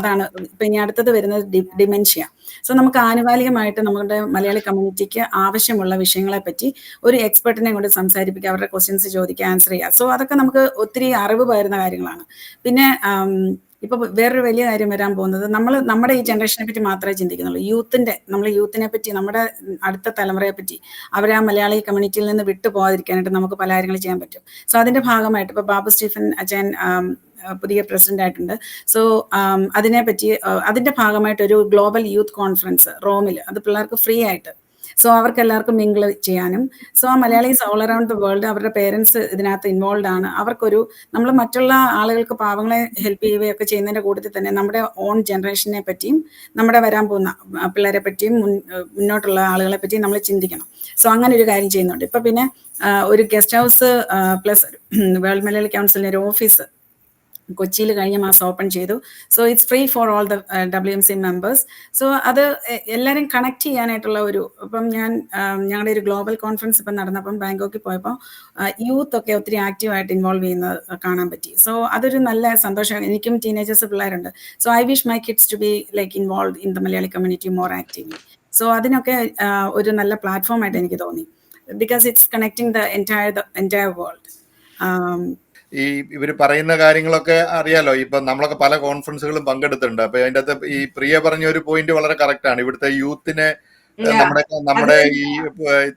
അതാണ് ഇപ്പം ഇനി അടുത്തത് വരുന്നത് ഡിമെൻഷ്യ. സോ നമുക്ക് ആനുകാലികമായിട്ട് നമ്മുടെ മലയാളി കമ്മ്യൂണിറ്റിക്ക് ആവശ്യമുള്ള വിഷയങ്ങളെ പറ്റി ഒരു എക്സ്പെർട്ടിനെ കൊണ്ട് സംസാരിപ്പിക്കുക, അവരുടെ ക്വസ്റ്റ്യൻസ് ചോദിക്കുക, ആൻസർ ചെയ്യുക. സോ അതൊക്കെ നമുക്ക് ഒത്തിരി അറിവ് പകരുന്ന കാര്യങ്ങളാണ്. പിന്നെ ഇപ്പൊ വേറൊരു വലിയ കാര്യം വരാൻ പോകുന്നത്, നമ്മുടെ ഈ ജനറേഷനെ പറ്റി മാത്രമേ ചിന്തിക്കുന്നുള്ളൂ. നമ്മൾ യൂത്തിനെ പറ്റി, നമ്മുടെ അടുത്ത തലമുറയെ പറ്റി, അവരെ ആ മലയാളി കമ്മ്യൂണിറ്റിയിൽ നിന്ന് വിട്ടു പോകാതിരിക്കാനായിട്ട് നമുക്ക് പല കാര്യങ്ങൾ ചെയ്യാൻ പറ്റും. സോ അതിന്റെ ഭാഗമായിട്ട് ഇപ്പൊ ബാബു സ്റ്റീഫൻ അച്ഛൻ പുതിയ പ്രസിഡന്റ് ആയിട്ടുണ്ട്. സോ അതിന്റെ ഭാഗമായിട്ട് ഒരു ഗ്ലോബൽ യൂത്ത് കോൺഫറൻസ് റോമിൽ, അത് പിള്ളേർക്ക് ഫ്രീ ആയിട്ട്, സോ അവർക്ക് എല്ലാവർക്കും മിങ്കിൾ ചെയ്യാനും. സോ ആ Malayalis all around the world, അവരുടെ പേരൻസ് ഇതിനകത്ത് ഇൻവോൾവ് ആണ്. നമ്മൾ മറ്റുള്ള ആളുകൾക്ക്, പാവങ്ങളെ ഹെൽപ്പ് ചെയ്യുകയൊക്കെ ചെയ്യുന്നതിന്റെ കൂട്ടത്തിൽ തന്നെ നമ്മുടെ ഓൺ ജനറേഷനെ പറ്റിയും നമ്മുടെ വരാൻ പോകുന്ന പിള്ളേരെ പറ്റിയും മുന്നോട്ടുള്ള ആളുകളെ പറ്റിയും നമ്മൾ ചിന്തിക്കണം. സോ അങ്ങനെ ഒരു കാര്യം ചെയ്യുന്നുണ്ട്. ഇപ്പൊ പിന്നെ ഒരു guest house plus world Malayali കൗൺസിലിന്റെ ഒരു ഓഫീസ് കൊച്ചിയിൽ കഴിഞ്ഞ മാസം ഓപ്പൺ ചെയ്തു. So it's free for all the WMC members. So അത് എല്ലാവരും കണക്ട് ചെയ്യാനായിട്ടുള്ള ഇപ്പം ഞങ്ങളുടെ ഒരു ഗ്ലോബൽ കോൺഫറൻസ് ഇപ്പം നടന്നപ്പം ബാങ്കോക്കിൽ പോയപ്പോൾ യൂത്ത് ഒക്കെ ഒത്തിരി ആക്റ്റീവായിട്ട് ഇൻവോൾവ് ചെയ്യുന്നത് കാണാൻ പറ്റി. സോ അതൊരു നല്ല സന്തോഷമാണ്. എനിക്കും ടീനേജേഴ്സ് പിള്ളേരുണ്ട്. So I wish my kids to be like involve in the Malayali community more actively. So അതിനൊക്കെ ഒരു നല്ല പ്ലാറ്റ്ഫോം ആയിട്ട് എനിക്ക് തോന്നി, because it's connecting the entire world. ഈ ഇവർ പറയുന്ന കാര്യങ്ങളൊക്കെ അറിയാലോ. ഇപ്പൊ നമ്മളൊക്കെ പല കോൺഫറൻസുകളും പങ്കെടുത്തിട്ടുണ്ട്. അപ്പൊ അതിന്റെ അകത്ത് ഈ പ്രിയ പറഞ്ഞ ഒരു പോയിന്റ് വളരെ കറക്റ്റ് ആണ്. ഇവിടുത്തെ യൂത്തിനെ നമ്മുടെ ഈ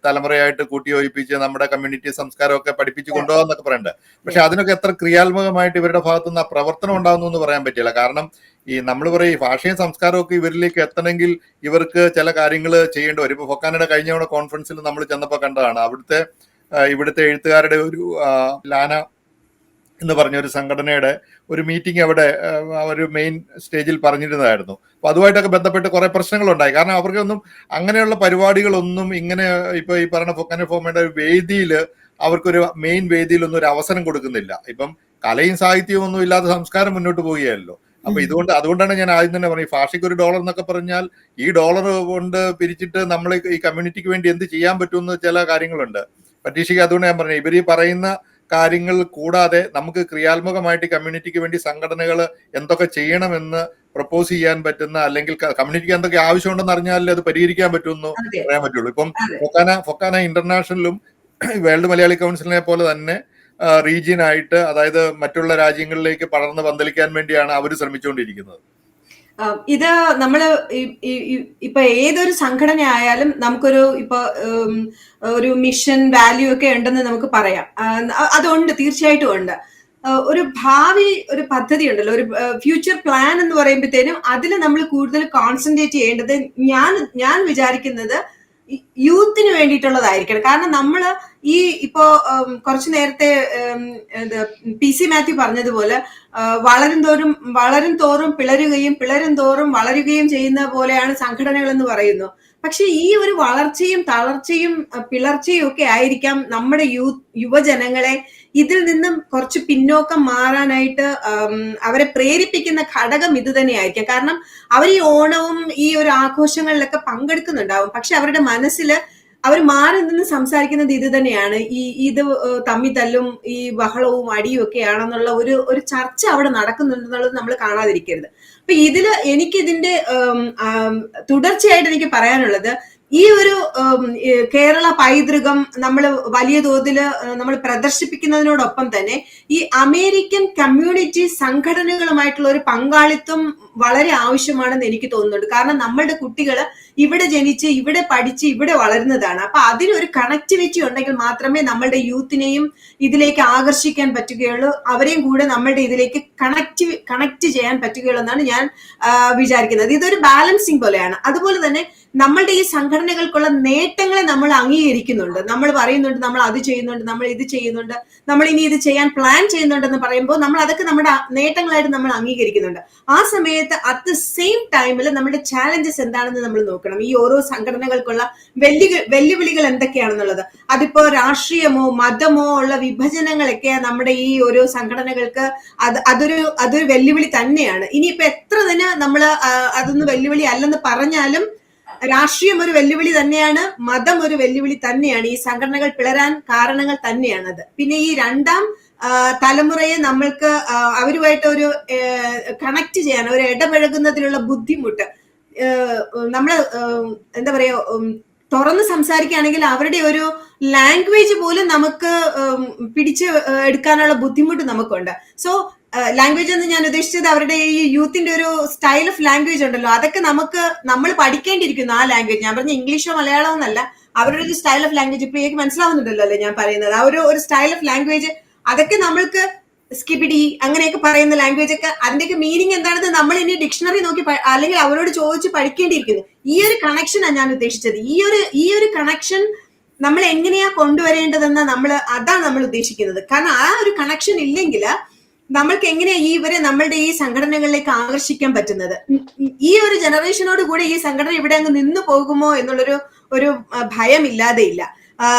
തലമുറയായിട്ട് കൂട്ടിയോജിപ്പിച്ച് നമ്മുടെ കമ്മ്യൂണിറ്റി സംസ്കാരമൊക്കെ പഠിപ്പിച്ച് കൊണ്ടുപോകാന്നൊക്കെ പറയുന്നുണ്ട്. പക്ഷെ അതിനൊക്കെ എത്ര ക്രിയാത്മകമായിട്ട് ഇവരുടെ ഭാഗത്തുനിന്ന് ആ പ്രവർത്തനം ഉണ്ടാകുന്നു എന്ന് പറയാൻ പറ്റില്ല. കാരണം ഈ നമ്മൾ പറയും ഈ ഭാഷയും സംസ്കാരവും ഒക്കെ ഇവരിലേക്ക് എത്തണമെങ്കിൽ ഇവർക്ക് ചില കാര്യങ്ങൾ ചെയ്യേണ്ടി വരും. ഇപ്പൊ ഫൊക്കാനയുടെ കഴിഞ്ഞ തവണ കോൺഫറൻസിൽ നമ്മൾ ചെന്നപ്പോൾ കണ്ടതാണ്. ഇവിടുത്തെ എഴുത്തുകാരുടെ ഒരു ലാന എന്ന് പറഞ്ഞ ഒരു സംഘടനയുടെ ഒരു മീറ്റിംഗ് അവിടെ ഒരു മെയിൻ സ്റ്റേജിൽ പറഞ്ഞിരുന്നതായിരുന്നു. അപ്പൊ അതുമായിട്ടൊക്കെ ബന്ധപ്പെട്ട് കുറെ പ്രശ്നങ്ങളുണ്ടായി. കാരണം അവർക്കൊന്നും അങ്ങനെയുള്ള പരിപാടികളൊന്നും ഇങ്ങനെ ഇപ്പൊ ഈ പറഞ്ഞ ഫൊക്കാന ഫോമയുടെ വേദിയിൽ അവർക്കൊരു മെയിൻ വേദിയിലൊന്നും ഒരു അവസരം കൊടുക്കുന്നില്ല. ഇപ്പം കലയും സാഹിത്യവും ഒന്നും ഇല്ലാത്ത സംസ്കാരം മുന്നോട്ട് പോവുകയല്ലോ. അപ്പൊ അതുകൊണ്ടാണ് ഞാൻ ആദ്യം തന്നെ പറഞ്ഞത്, ഭാഷയ്ക്ക് $1 എന്നൊക്കെ പറഞ്ഞാൽ ഈ ഡോളർ കൊണ്ട് പിരിച്ചിട്ട് നമ്മൾ ഈ കമ്മ്യൂണിറ്റിക്ക് വേണ്ടി എന്ത് ചെയ്യാൻ പറ്റുമെന്ന് ചില കാര്യങ്ങളുണ്ട് പരീക്ഷയ്ക്ക്. അതുകൊണ്ട് ഞാൻ പറഞ്ഞു, ഇവർ ഈ പറയുന്ന കാര്യങ്ങൾ കൂടാതെ നമുക്ക് ക്രിയാത്മകമായിട്ട് കമ്മ്യൂണിറ്റിക്ക് വേണ്ടി സംഘടനകൾ എന്തൊക്കെ ചെയ്യണമെന്ന് പ്രപ്പോസ് ചെയ്യാൻ പറ്റുന്ന, അല്ലെങ്കിൽ കമ്മ്യൂണിറ്റിക്ക് എന്തൊക്കെ ആവശ്യമുണ്ടെന്ന് അറിഞ്ഞാലേ അത് പരിഹരിക്കാൻ പറ്റുമെന്ന് പറയാൻ പറ്റുള്ളൂ. ഇപ്പം ഫൊക്കാന ഇന്റർനാഷണലും വേൾഡ് മലയാളി കൗൺസിലിനെ പോലെ തന്നെ റീജിയൻ ആയിട്ട്, അതായത് മറ്റുള്ള രാജ്യങ്ങളിലേക്ക് പടർന്ന് പന്തലിക്കാൻ വേണ്ടിയാണ് അവർ ശ്രമിച്ചുകൊണ്ടിരിക്കുന്നത്. ഇത് നമ്മള് ഇപ്പൊ ഏതൊരു സംഘടന ആയാലും നമുക്കൊരു ഒരു മിഷൻ വാല്യൂ ഒക്കെ ഉണ്ടെന്ന് നമുക്ക് പറയാം. അതുണ്ട്, തീർച്ചയായിട്ടും ഉണ്ട്. ഒരു ഭാവി ഒരു പദ്ധതി ഉണ്ടല്ലോ, ഒരു ഫ്യൂച്ചർ പ്ലാൻ എന്ന് പറയുമ്പോഴത്തേനും അതിൽ നമ്മൾ കൂടുതൽ കോൺസെൻട്രേറ്റ് ചെയ്യേണ്ടത് ഞാൻ വിചാരിക്കുന്നത് യൂത്തിന് വേണ്ടിയിട്ടുള്ളതായിരിക്കണം. കാരണം നമ്മള് ഇപ്പോ കുറച്ചു നേരത്തെ PC മാത്യു പറഞ്ഞതുപോലെ വളരും തോറും പിളരും തോറും വളരുകയും ചെയ്യുന്ന പോലെയാണ് സംഘടനകൾ എന്ന് പറയുന്നു. പക്ഷെ ഈ ഒരു വളർച്ചയും തളർച്ചയും പിളർച്ചയും ഒക്കെ ആയിരിക്കാം നമ്മുടെ യുവജനങ്ങളെ ഇതിൽ നിന്നും കുറച്ച് പിന്നോക്കം മാറാനായിട്ട് അവരെ പ്രേരിപ്പിക്കുന്ന ഘടകം ഇത് തന്നെയായിരിക്കാം. കാരണം അവർ ഈ ഓണവും ഈ ഒരു ആഘോഷങ്ങളിലൊക്കെ പങ്കെടുക്കുന്നുണ്ടാവും, പക്ഷെ അവരുടെ മനസ്സിൽ അവർ മാറി നിന്ന് സംസാരിക്കുന്നത് ഇത് തന്നെയാണ്. ഇത് തമ്മി തല്ലും ഈ ബഹളവും അടിയും ഒക്കെ ആണെന്നുള്ള ഒരു ചർച്ച അവിടെ നടക്കുന്നുണ്ടെന്നുള്ളത് നമ്മൾ കാണാതിരിക്കരുത്. അപ്പൊ എനിക്കിതിന്റെ തുടർച്ചയായിട്ട് എനിക്ക് പറയാനുള്ളത്, ഈ ഒരു കേരള പൈതൃകം നമ്മൾ വലിയ തോതിൽ നമ്മൾ പ്രദർശിപ്പിക്കുന്നതിനോടൊപ്പം തന്നെ ഈ അമേരിക്കൻ കമ്മ്യൂണിറ്റി സംഘടനകളുമായിട്ടുള്ള ഒരു പങ്കാളിത്തം വളരെ ആവശ്യമാണെന്ന് എനിക്ക് തോന്നുന്നുണ്ട്. കാരണം നമ്മളുടെ കുട്ടികൾ ഇവിടെ ജനിച്ച് ഇവിടെ പഠിച്ച് ഇവിടെ വളരുന്നതാണ്. അപ്പൊ അതിനൊരു കണക്ടിവിറ്റി ഉണ്ടെങ്കിൽ മാത്രമേ നമ്മളുടെ യൂത്തിനെയും ഇതിലേക്ക് ആകർഷിക്കാൻ പറ്റുകയുള്ളൂ, അവരെയും കൂടെ നമ്മളുടെ ഇതിലേക്ക് കണക്ട് ചെയ്യാൻ പറ്റുകയുള്ളൂ എന്നാണ് ഞാൻ വിചാരിക്കുന്നത്. ഇതൊരു ബാലൻസിങ് പോലെയാണ്. അതുപോലെ തന്നെ നമ്മളുടെ ഈ സംഘടനകൾക്കുള്ള നേട്ടങ്ങളെ നമ്മൾ അംഗീകരിക്കുന്നുണ്ട്. നമ്മൾ പറയുന്നുണ്ട് നമ്മൾ അത് ചെയ്യുന്നുണ്ട്, നമ്മൾ ഇത് ചെയ്യുന്നുണ്ട്, നമ്മൾ ഇനി ഇത് ചെയ്യാൻ പ്ലാൻ ചെയ്യുന്നുണ്ടെന്ന് പറയുമ്പോൾ നമ്മൾ അതൊക്കെ നമ്മുടെ നേട്ടങ്ങളായിട്ട് നമ്മൾ അംഗീകരിക്കുന്നുണ്ട്. ആ സമയത്ത് അറ്റ് ദ സെയിം ടൈമിൽ നമ്മുടെ ചാലഞ്ചസ് എന്താണെന്ന് നമ്മൾ നോക്കണം. ഈ ഓരോ സംഘടനകൾക്കുള്ള വെല്ലുവിളികൾ എന്തൊക്കെയാണെന്നുള്ളത്. അതിപ്പോ രാഷ്ട്രീയമോ മതമോ ഉള്ള വിഭജനങ്ങളൊക്കെ നമ്മുടെ ഈ ഓരോ സംഘടനകൾക്ക് അതൊരു വെല്ലുവിളി തന്നെയാണ്. ഇനിയിപ്പോ എത്ര തന്നെ നമ്മൾ അതൊന്നും വെല്ലുവിളി അല്ലെന്ന് പറഞ്ഞാലും രാഷ്ട്രീയം ഒരു വെല്ലുവിളി തന്നെയാണ്, മതം ഒരു വെല്ലുവിളി തന്നെയാണ്. ഈ സംഘടനകൾ പിളരാൻ കാരണങ്ങൾ തന്നെയാണത്. പിന്നെ ഈ രണ്ടാം തലമുറയെ നമ്മൾക്ക് അവരുമായിട്ട് ഒരു കണക്ട് ചെയ്യാൻ, ഒരു ഇടപഴകുന്നതിനുള്ള ബുദ്ധിമുട്ട്, നമ്മള് എന്താ പറയാ, തുറന്ന് സംസാരിക്കുകയാണെങ്കിൽ അവരുടെ ഒരു ലാംഗ്വേജ് പോലും നമുക്ക് പിടിച്ച് എടുക്കാനുള്ള ബുദ്ധിമുട്ട് നമുക്കുണ്ട്. സോ ലാംഗ്വേജ് എന്ന് ഞാൻ ഉദ്ദേശിച്ചത് അവരുടെ ഈ യൂത്തിന്റെ ഒരു സ്റ്റൈൽ ഓഫ് ലാംഗ്വേജ് ഉണ്ടല്ലോ, അതൊക്കെ നമ്മൾ പഠിക്കേണ്ടിയിരിക്കുന്നു. ആ ലാംഗ്വേജ് ഞാൻ പറഞ്ഞ ഇംഗ്ലീഷോ മലയാളമോ എന്നല്ല, അവരുടെ ഒരു സ്റ്റൈൽ ഓഫ് ലാംഗ്വേജ് ഇപ്പൊ എനിക്ക് മനസ്സിലാവുന്നുണ്ടല്ലോ അല്ലേ ഞാൻ പറയുന്നത്. ആ ഒരു സ്റ്റൈൽ ഓഫ് ലാംഗ്വേജ് അതൊക്കെ നമ്മൾക്ക് സ്കിബിഡി അങ്ങനെയൊക്കെ പറയുന്ന ലാംഗ്വേജ് ഒക്കെ അതിന്റെയൊക്കെ മീനിങ് എന്താണെന്ന് നമ്മൾ ഇനി ഡിക്ഷണറി നോക്കി അല്ലെങ്കിൽ അവരോട് ചോദിച്ച് പഠിക്കേണ്ടിയിരിക്കുന്നു. ഈ ഒരു കണക്ഷനാണ് ഞാൻ ഉദ്ദേശിച്ചത്. ഈ ഒരു കണക്ഷൻ നമ്മൾ എങ്ങനെയാ കൊണ്ടുവരേണ്ടതെന്ന് അതാണ് നമ്മൾ ഉദ്ദേശിക്കുന്നത്. കാരണം ആ ഒരു കണക്ഷൻ ഇല്ലെങ്കിൽ നമ്മൾക്ക് എങ്ങനെയാ ഇവരെ നമ്മളുടെ ഈ സംഘടനകളിലേക്ക് ആകർഷിക്കാൻ പറ്റുന്നത്? ഈ ഒരു ജനറേഷനോട് കൂടി ഈ സംഘടന ഇവിടെ അങ്ങ് നിന്നു പോകുമോ എന്നുള്ളൊരു ഭയം ഇല്ലാതെ ഇല്ല.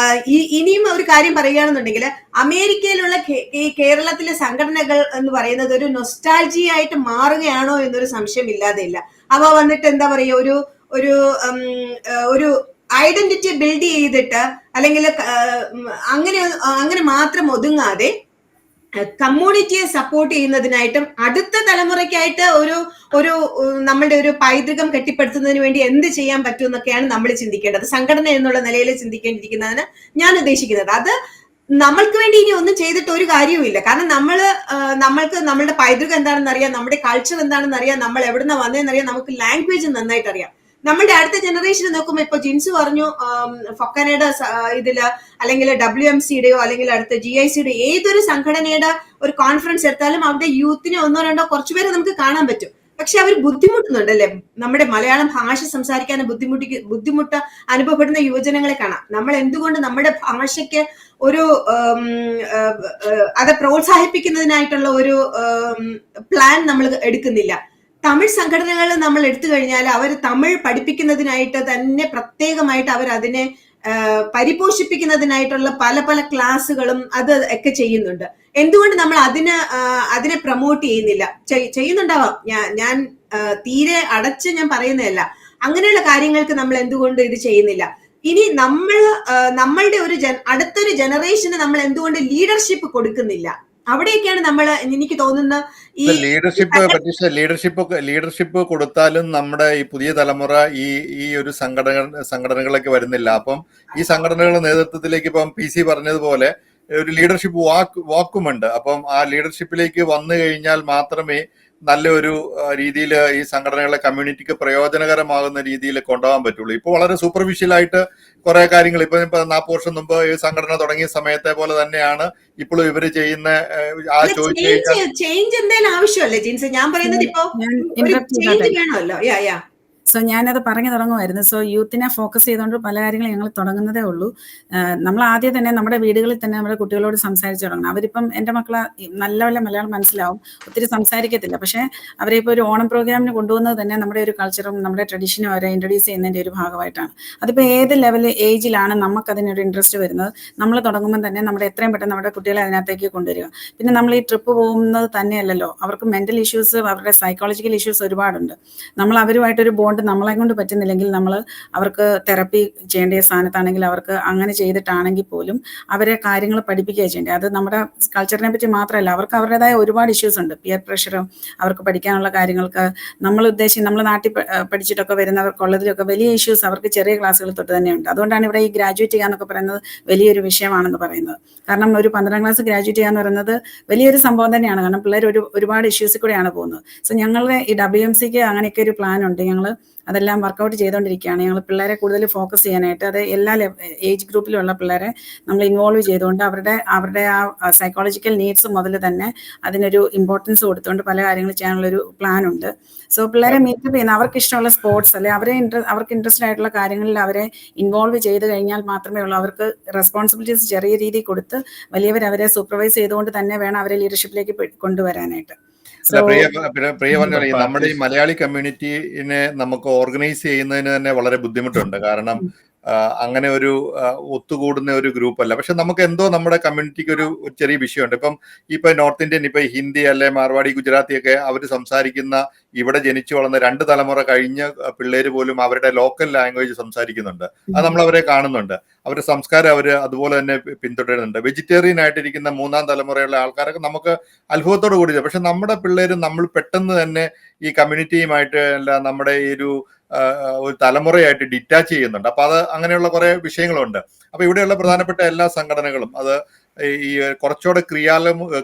ഇനിയും ഒരു കാര്യം പറയുകയാണെന്നുണ്ടെങ്കിൽ അമേരിക്കയിലുള്ള ഈ കേരളത്തിലെ സംഘടനകൾ എന്ന് പറയുന്നത് ഒരു നൊസ്റ്റാൾജി ആയിട്ട് മാറുകയാണോ എന്നൊരു സംശയം ഇല്ലാതെ ഇല്ല. അവ വന്നിട്ട് എന്താ പറയുക, ഒരു ഐഡന്റിറ്റി ബിൽഡ് ചെയ്തിട്ട് അല്ലെങ്കിൽ അങ്ങനെ മാത്രം ഒതുങ്ങാതെ കമ്മ്യൂണിറ്റിയെ സപ്പോർട്ട് ചെയ്യുന്നതിനായിട്ടും അടുത്ത തലമുറയ്ക്കായിട്ട് ഒരു നമ്മളുടെ ഒരു പൈതൃകം കെട്ടിപ്പടുത്തുന്നതിന് വേണ്ടി എന്ത് ചെയ്യാൻ പറ്റും എന്നൊക്കെയാണ് നമ്മൾ ചിന്തിക്കേണ്ടത്. സംഘടന എന്നുള്ള നിലയിൽ ചിന്തിക്കേണ്ടിയിരിക്കുന്നതാണ് ഞാൻ ഉദ്ദേശിക്കുന്നത്. അത് നമ്മൾക്ക് വേണ്ടി ഇനി ഒന്നും ചെയ്തിട്ട് ഒരു കാര്യവുമില്ല. കാരണം നമ്മൾക്ക് നമ്മളുടെ പൈതൃകം എന്താണെന്ന് അറിയാം, നമ്മുടെ കൾച്ചർ എന്താണെന്ന് അറിയാം, നമ്മൾ എവിടുന്ന വന്നതെന്നറിയാം, നമുക്ക് ലാംഗ്വേജ് നന്നായിട്ട് അറിയാം. നമ്മളുടെ അടുത്ത ജനറേഷന് നോക്കുമ്പോൾ ഇപ്പൊ ജിൻസ് പറഞ്ഞു ഫൊക്കാനയുടെ ഇതില് അല്ലെങ്കിൽ WMCയുടെയോ അല്ലെങ്കിൽ അടുത്ത GICയുടെ ഏതൊരു സംഘടനയുടെ ഒരു കോൺഫറൻസ് എടുത്താലും അവിടെ യൂത്തിനെ ഒന്നോ രണ്ടോ കുറച്ചുപേരെ നമുക്ക് കാണാൻ പറ്റും. പക്ഷെ അവർ ബുദ്ധിമുട്ടുന്നുണ്ട് അല്ലെ, നമ്മുടെ മലയാളം ഭാഷ സംസാരിക്കാൻ ബുദ്ധിമുട്ട് അനുഭവപ്പെടുന്ന യുവജനങ്ങളെ കാണാം. നമ്മൾ എന്തുകൊണ്ട് നമ്മുടെ ഭാഷയ്ക്ക് ഒരു അത് പ്രോത്സാഹിപ്പിക്കുന്നതിനായിട്ടുള്ള ഒരു പ്ലാൻ നമ്മൾ എടുക്കുന്നില്ല? തമിഴ് സംഘടനകൾ നമ്മൾ എടുത്തു കഴിഞ്ഞാൽ അവർ തമിഴ് പഠിപ്പിക്കുന്നതിനായിട്ട് തന്നെ പ്രത്യേകമായിട്ട് അവർ അതിനെ പരിപോഷിപ്പിക്കുന്നതിനായിട്ടുള്ള പല പല ക്ലാസ്സുകളും അത് ഒക്കെ ചെയ്യുന്നുണ്ട്. എന്തുകൊണ്ട് നമ്മൾ അതിനെ പ്രൊമോട്ട് ചെയ്യുന്നില്ല? ചെയ്യുന്നുണ്ടാവാം, ഞാൻ തീരെ അടച്ച് ഞാൻ പറയുന്നതല്ല. അങ്ങനെയുള്ള കാര്യങ്ങൾക്ക് നമ്മൾ എന്തുകൊണ്ട് ഇത് ചെയ്യുന്നില്ല? ഇനി നമ്മളുടെ അടുത്തൊരു ജനറേഷന് നമ്മൾ എന്തുകൊണ്ട് ലീഡർഷിപ്പ് കൊടുക്കുന്നില്ല? അവിടെയൊക്കെയാണ് നമ്മൾ, എനിക്ക് തോന്നുന്ന ഈ ലീഡർഷിപ്പ് കൊടുത്താലും നമ്മുടെ ഈ പുതിയ തലമുറ ഈ ഒരു സംഘടനകളൊക്കെ വരുന്നില്ല. അപ്പം ഈ സംഘടനകളുടെ നേതൃത്വത്തിലേക്ക് ഇപ്പം PC പറഞ്ഞതുപോലെ ഒരു ലീഡർഷിപ്പ് വാക്കുമുണ്ട്. അപ്പം ആ ലീഡർഷിപ്പിലേക്ക് വന്നു കഴിഞ്ഞാൽ മാത്രമേ നല്ലൊരു രീതിയിൽ ഈ സംഘടനകളെ കമ്മ്യൂണിറ്റിക്ക് പ്രയോജനകരമാകുന്ന രീതിയിൽ കൊണ്ടുപോകാൻ പറ്റുള്ളൂ. ഇപ്പോൾ വളരെ സൂപ്പർഫിഷ്യലായിട്ട് കുറെ കാര്യങ്ങൾ ഇപ്പൊ 40 വർഷം മുമ്പ് ഈ സംഘടന തുടങ്ങിയ സമയത്തെ പോലെ തന്നെയാണ് ഇപ്പോഴും ഇവര് ചെയ്യുന്ന. ചേഞ്ച് എന്തായാലും ആവശ്യമല്ലേ ജിൻസ്? ഞാൻ പറയുന്നത് ഇപ്പൊ ചേഞ്ച് വേണമല്ലോ. സോ ഞാനത് പറഞ്ഞു തുടങ്ങുമായിരുന്നു. സോ യൂത്തിനെ ഫോക്കസ് ചെയ്തുകൊണ്ട് പല കാര്യങ്ങളും ഞങ്ങൾ തുടങ്ങുന്നതേ ഉള്ളൂ. നമ്മൾ ആദ്യം തന്നെ നമ്മുടെ വീടുകളിൽ തന്നെ നമ്മുടെ കുട്ടികളോട് സംസാരിച്ച് തുടങ്ങണം. അവരിപ്പം എൻ്റെ മക്കളെ നല്ല മലയാളം മനസ്സിലാവും, ഒത്തിരി സംസാരിക്കത്തില്ല. പക്ഷേ അവരെ ഇപ്പോൾ ഒരു ഓണം പ്രോഗ്രാമിന് കൊണ്ടുപോകുന്നത് തന്നെ നമ്മുടെ ഒരു കൾച്ചറും നമ്മുടെ ട്രഡീഷനും അവരെ ഇൻട്രൊഡ്യൂസ് ചെയ്യുന്നതിൻ്റെ ഒരു ഭാഗമായിട്ടാണ്. അതിപ്പോൾ ഏത് ഏജിലാണ് നമുക്കതിനൊരു ഇൻട്രസ്റ്റ് വരുന്നത്, നമ്മൾ തുടങ്ങുമ്പോൾ തന്നെ നമ്മുടെ എത്രയും പെട്ടെന്ന് നമ്മുടെ കുട്ടികളെ അതിനകത്തേക്ക് കൊണ്ടുവരിക. പിന്നെ നമ്മൾ ഈ ട്രിപ്പ് പോകുന്നത് തന്നെയല്ലല്ലോ, അവർക്ക് മെൻ്റൽ ഇഷ്യൂസ്, അവരുടെ സൈക്കോളജിക്കൽ ഇഷ്യൂസ് ഒരുപാടുണ്ട്. നമ്മൾ അവരുമായിട്ടൊരു ബോണ്ട് നമ്മളെ കൊണ്ട് പറ്റുന്നില്ലെങ്കിൽ നമ്മൾ അവർക്ക് തെറപ്പി ചെയ്യേണ്ട സ്ഥാനത്താണെങ്കിൽ അവർക്ക് അങ്ങനെ ചെയ്തിട്ടാണെങ്കിൽ പോലും അവരെ കാര്യങ്ങൾ പഠിപ്പിക്കുക ചെയ്യേണ്ടത്. അത് നമ്മുടെ കൾച്ചറിനെ പറ്റി മാത്രമല്ല, അവർക്ക് അവരുടേതായ ഒരുപാട് ഇഷ്യൂസ് ഉണ്ട്. പിയർ പ്രഷറും അവർക്ക് പഠിക്കാനുള്ള കാര്യങ്ങൾക്ക് നമ്മൾ നാട്ടിൽ പഠിച്ചിട്ടൊക്കെ വരുന്നവർക്കുള്ളതിലൊക്കെ വലിയ ഇഷ്യൂസ് അവർക്ക് ചെറിയ ക്ലാസ്സുകൾ തൊട്ട് തന്നെയുണ്ട്. അതുകൊണ്ടാണ് ഇവിടെ ഈ ഗ്രാജുവേറ്റ് ചെയ്യാന്നൊക്കെ പറയുന്നത് വലിയൊരു വിഷയമാണെന്ന് പറയുന്നത്. കാരണം ഒരു 12ാം ക്ലാസ് ഗ്രാജുവേറ്റ് ചെയ്യാന്ന് പറയുന്നത് വലിയൊരു സംഭവം തന്നെയാണ്. കാരണം പിള്ളേർ ഒരുപാട് ഇഷ്യൂസിൽ കൂടെയാണ് പോകുന്നത്. സോ ഞങ്ങളുടെ ഈ WMCക്ക് അങ്ങനെയൊക്കെ ഒരു പ്ലാൻ ഉണ്ട്. ഞങ്ങൾ അതെല്ലാം വർക്കൗട്ട് ചെയ്തുകൊണ്ടിരിക്കുകയാണ്. ഞങ്ങൾ പിള്ളേരെ കൂടുതൽ ഫോക്കസ് ചെയ്യാനായിട്ട് അത് എല്ലാ ഏജ് ഗ്രൂപ്പിലുള്ള പിള്ളേരെ നമ്മൾ ഇൻവോൾവ് ചെയ്തുകൊണ്ട് അവരുടെ ആ സൈക്കോളജിക്കൽ നീഡ്സ് മുതൽ തന്നെ അതിനൊരു ഇമ്പോർട്ടൻസ് കൊടുത്തുകൊണ്ട് പല കാര്യങ്ങൾ ചെയ്യാനുള്ളൊരു പ്ലാൻ ഉണ്ട്. സോ പിള്ളേരെ മീറ്റപ്പ് ചെയ്യുന്ന അവർക്ക് ഇഷ്ടമുള്ള സ്പോർട്സ് അല്ലെ അവർക്ക് ഇൻട്രസ്റ്റഡ് ആയിട്ടുള്ള കാര്യങ്ങളിൽ അവരെ ഇൻവോൾവ് ചെയ്ത് കഴിഞ്ഞാൽ മാത്രമേ ഉള്ളൂ. അവർക്ക് റെസ്പോൺസിബിലിറ്റീസ് ചെറിയ രീതിയിൽ കൊടുത്ത് വലിയവർ അവരെ സൂപ്പർവൈസ് ചെയ്തുകൊണ്ട് തന്നെ വേണം അവരെ ലീഡർഷിപ്പിലേക്ക് കൊണ്ടുവരാനായിട്ട്. പ്രിയ പറഞ്ഞ നമ്മുടെ ഈ മലയാളി കമ്മ്യൂണിറ്റിനെ നമുക്ക് ഓർഗനൈസ് ചെയ്യുന്നതിന് തന്നെ വളരെ ബുദ്ധിമുട്ടുണ്ട്. കാരണം അങ്ങനെ ഒരു ഒത്തുകൂടുന്ന ഒരു ഗ്രൂപ്പ് അല്ല. പക്ഷെ നമുക്ക് എന്തോ നമ്മുടെ കമ്മ്യൂണിറ്റിക്ക് ഒരു ചെറിയ വിഷയമുണ്ട്. ഇപ്പൊ നോർത്ത് ഇന്ത്യൻ, ഇപ്പൊ ഹിന്ദി അല്ലെ മാർവാടി ഗുജറാത്തി ഒക്കെ അവർ സംസാരിക്കുന്ന, ഇവിടെ ജനിച്ചു വളർന്ന 2 തലമുറ കഴിഞ്ഞ പിള്ളേര് പോലും അവരുടെ ലോക്കൽ ലാംഗ്വേജ് സംസാരിക്കുന്നുണ്ട്. അത് നമ്മൾ അവരെ കാണുന്നുണ്ട്. അവരുടെ സംസ്കാരം അവർ അതുപോലെ തന്നെ പിന്തുടരുന്നുണ്ട്. വെജിറ്റേറിയൻ ആയിട്ടിരിക്കുന്ന 3ാം തലമുറയുള്ള ആൾക്കാരൊക്കെ നമുക്ക് അത്ഭുതത്തോട് കൂടി. പക്ഷെ നമ്മുടെ പിള്ളേര് നമ്മൾ പെട്ടെന്ന് തന്നെ ഈ കമ്മ്യൂണിറ്റിയുമായിട്ട് അല്ല നമ്മുടെ ഈ ഒരു തലമുറയായിട്ട് ഡിറ്റാച്ച് ചെയ്യുന്നുണ്ട്. അപ്പൊ അത് അങ്ങനെയുള്ള കുറെ വിഷയങ്ങളുണ്ട്. അപ്പൊ ഇവിടെയുള്ള പ്രധാനപ്പെട്ട എല്ലാ സംഘടനകളും അത് ഈ കുറച്ചുകൂടെ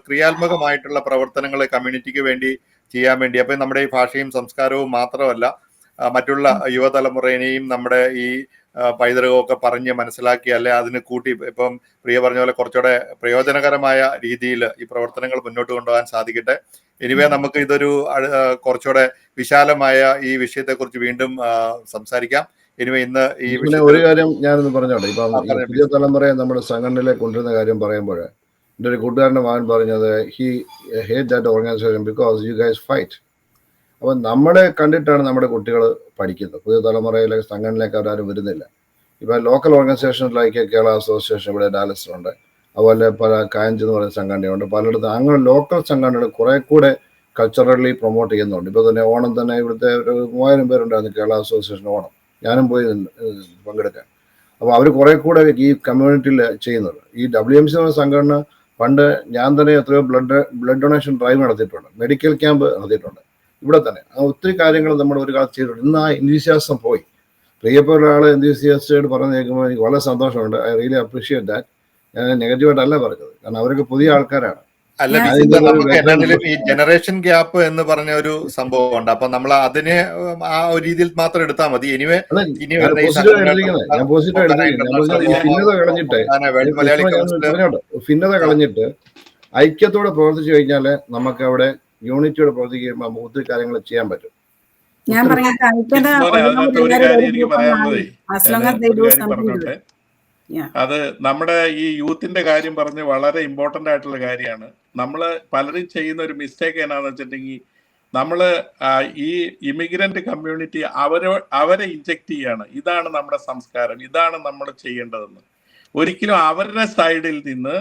ക്രിയാത്മകമായിട്ടുള്ള പ്രവർത്തനങ്ങൾ കമ്മ്യൂണിറ്റിക്ക് വേണ്ടി ചെയ്യാൻ വേണ്ടി, അപ്പൊ നമ്മുടെ ഈ ഭാഷയും സംസ്കാരവും മാത്രമല്ല മറ്റുള്ള യുവതലമുറയിനെയും നമ്മുടെ ഈ പൈതൃകമൊക്കെ പറഞ്ഞ് മനസ്സിലാക്കി അല്ലെ അതിന് കൂട്ടി, ഇപ്പം പ്രിയ പറഞ്ഞ പോലെ കുറച്ചുകൂടെ പ്രയോജനകരമായ രീതിയിൽ ഈ പ്രവർത്തനങ്ങൾ മുന്നോട്ട് കൊണ്ടുപോകാൻ സാധിക്കട്ടെ. എനിവേ നമുക്ക് ഇതൊരു കുറച്ചുകൂടെ വിശാലമായ ഈ വിഷയത്തെക്കുറിച്ച് വീണ്ടും സംസാരിക്കാം. എനിവേ ഇന്ന് ഈ ഒരു കാര്യം ഞാനൊന്ന് പറഞ്ഞോട്ടെ. ഇപ്പം പുതിയ തലമുറയെ നമ്മുടെ സംഘടനയിലേക്ക് കൊണ്ടുവരുന്ന കാര്യം പറയുമ്പോൾ എൻ്റെ ഒരു കൂട്ടുകാരൻ്റെ മകൻ പറഞ്ഞത് he hate that organisation because you guys fight. അപ്പം നമ്മളെ കണ്ടിട്ടാണ് നമ്മുടെ കുട്ടികൾ പഠിക്കുന്നത്. പുതിയ തലമുറയിലെ സംഘടനയിലേക്ക് അവരാരും വരുന്നില്ല. ഇപ്പോൾ ലോക്കൽ ഓർഗനൈസേഷനിലേക്ക് കേരള അസോസിയേഷൻ ഇവിടെ ഡാലസിലുണ്ട്, അതുപോലെ പല കായഞ്ച് എന്ന് പറയുന്ന സംഘടനയുണ്ട്, പലയിടത്തും അങ്ങനെ ലോക്കൽ സംഘടനകൾ കുറെ കൂടെ കൾച്ചറലി പ്രൊമോട്ട് ചെയ്യുന്നുണ്ട്. ഇപ്പോൾ തന്നെ ഓണം തന്നെ ഇവിടുത്തെ ഒരു 3000 പേരുണ്ടായിരുന്നു കേരള അസോസിയേഷൻ ഓണം, ഞാനും പോയി പങ്കെടുക്കാൻ. അപ്പോൾ അവർ കുറെ കൂടെ ഈ കമ്മ്യൂണിറ്റിയിൽ ചെയ്യുന്നുണ്ട്. ഈ WMC എന്ന സംഘടന പണ്ട് ഞാൻ തന്നെ എത്രയോ ബ്ലഡ് ഡൊണേഷൻ ഡ്രൈവ് നടത്തിയിട്ടുണ്ട്, മെഡിക്കൽ ക്യാമ്പ് നടത്തിയിട്ടുണ്ട് ഇവിടെ തന്നെ. ഒത്തിരി കാര്യങ്ങൾ നമ്മൾ ഒരു കാലത്ത് ചെയ്തിട്ടുണ്ട്. ഇന്ന് ആ എന്തൂസിയാസം പോയി. പ്രിയപ്പെട്ട ഒരാൾ എന്തൂസിയാസ്റ്റോട് പറഞ്ഞു കേൾക്കുമ്പോൾ എനിക്ക് വളരെ സന്തോഷമുണ്ട്. I really appreciate that. ഞാൻ നെഗറ്റീവായിട്ടല്ല പറഞ്ഞത്, കാരണം അവരൊക്കെ പുതിയ ആൾക്കാരാണ്. അല്ല, നമുക്ക് എന്നാലും ഈ ജനറേഷൻ ഗ്യാപ്പ് എന്ന് പറഞ്ഞ ഒരു സംഭവമുണ്ട്. അപ്പൊ നമ്മൾ അതിനെ ആ ഒരു രീതിയിൽ മാത്രം എടുത്താൽ മതി. എനിവേ ഭിന്നത കളഞ്ഞിട്ട് ഐക്യത്തോടെ പ്രവർത്തിച്ചു കഴിഞ്ഞാൽ നമുക്ക് അവിടെ യൂണിറ്റിയോടെ പ്രവർത്തിക്കുമ്പോൾ ഒത്തിരി കാര്യങ്ങൾ ചെയ്യാൻ പറ്റും. ഞാൻ പറഞ്ഞോട്ടെ, അത് നമ്മുടെ ഈ യൂത്തിന്റെ കാര്യം പറഞ്ഞ് വളരെ ഇമ്പോർട്ടന്റ് ആയിട്ടുള്ള കാര്യമാണ്. നമ്മൾ പലരും ചെയ്യുന്ന ഒരു മിസ്റ്റേക്ക് എന്നാന്ന് വെച്ചിട്ടുണ്ടെങ്കിൽ നമ്മള് ഈ ഇമിഗ്രന്റ് കമ്മ്യൂണിറ്റി അവരെ ഇൻജെക്ട് ചെയ്യാണ്. ഇതാണ് നമ്മുടെ സംസ്കാരം, ഇതാണ് നമ്മൾ ചെയ്യേണ്ടതെന്ന്. ഒരിക്കലും അവരുടെ സൈഡിൽ നിന്ന്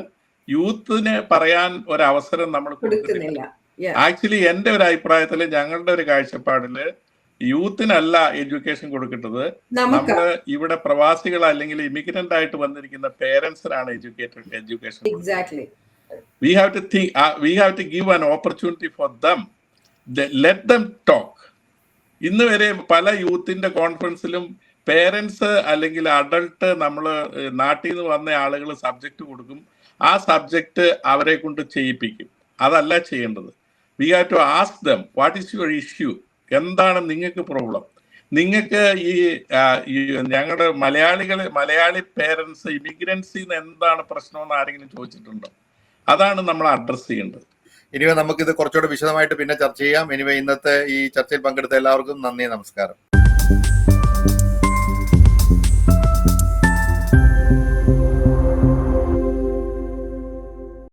യൂത്തിന് പറയാൻ ഒരവസരം നമ്മൾ കൊടുക്കുന്നില്ല. ആക്ച്വലി എന്റെ ഒരു അഭിപ്രായത്തില്, ഞങ്ങളുടെ ഒരു കാഴ്ചപ്പാടില് യൂത്തിനല്ല എഡ്യൂക്കേഷൻ കൊടുക്കേണ്ടത്, നമ്മള് ഇവിടെ പ്രവാസികൾ അല്ലെങ്കിൽ ഇമിഗ്രന്റ് ആയിട്ട് വന്നിരിക്കുന്ന പേരൻസിനാണ് education. We have to think, we have to give an opportunity for them. Let them talk. ഇന്ന് വരെ പല യൂത്തിന്റെ കോൺഫറൻസിലും പേരൻസ് അല്ലെങ്കിൽ അഡൾട്ട് നമ്മൾ നാട്ടിൽ നിന്ന് വന്ന ആളുകൾ സബ്ജക്റ്റ് കൊടുക്കും, ആ സബ്ജക്റ്റ് അവരെ കൊണ്ട് ചെയ്യിപ്പിക്കും. അതല്ല ചെയ്യേണ്ടത്. We have to ask them what is your issue, എന്താണ് നിങ്ങൾക്ക് പ്രോബ്ലം. നിങ്ങൾക്ക് ഈ ഞങ്ങളുടെ മലയാളി പേരൻസ് ഇമിഗ്രൻസിൽ നിന്ന് എന്താണ് പ്രശ്നമെന്ന് ആരെങ്കിലും ചോദിച്ചിട്ടുണ്ടോ? അതാണ് നമ്മൾ അഡ്രസ് ചെയ്യേണ്ടത്. ഇനിവേ നമുക്കിത് കുറച്ചുകൂടെ വിശദമായിട്ട് പിന്നെ ചർച്ച ചെയ്യാം. ഇനിവേ ഇന്നത്തെ ഈ ചർച്ചയിൽ പങ്കെടുത്ത എല്ലാവർക്കും നന്ദി, നമസ്കാരം.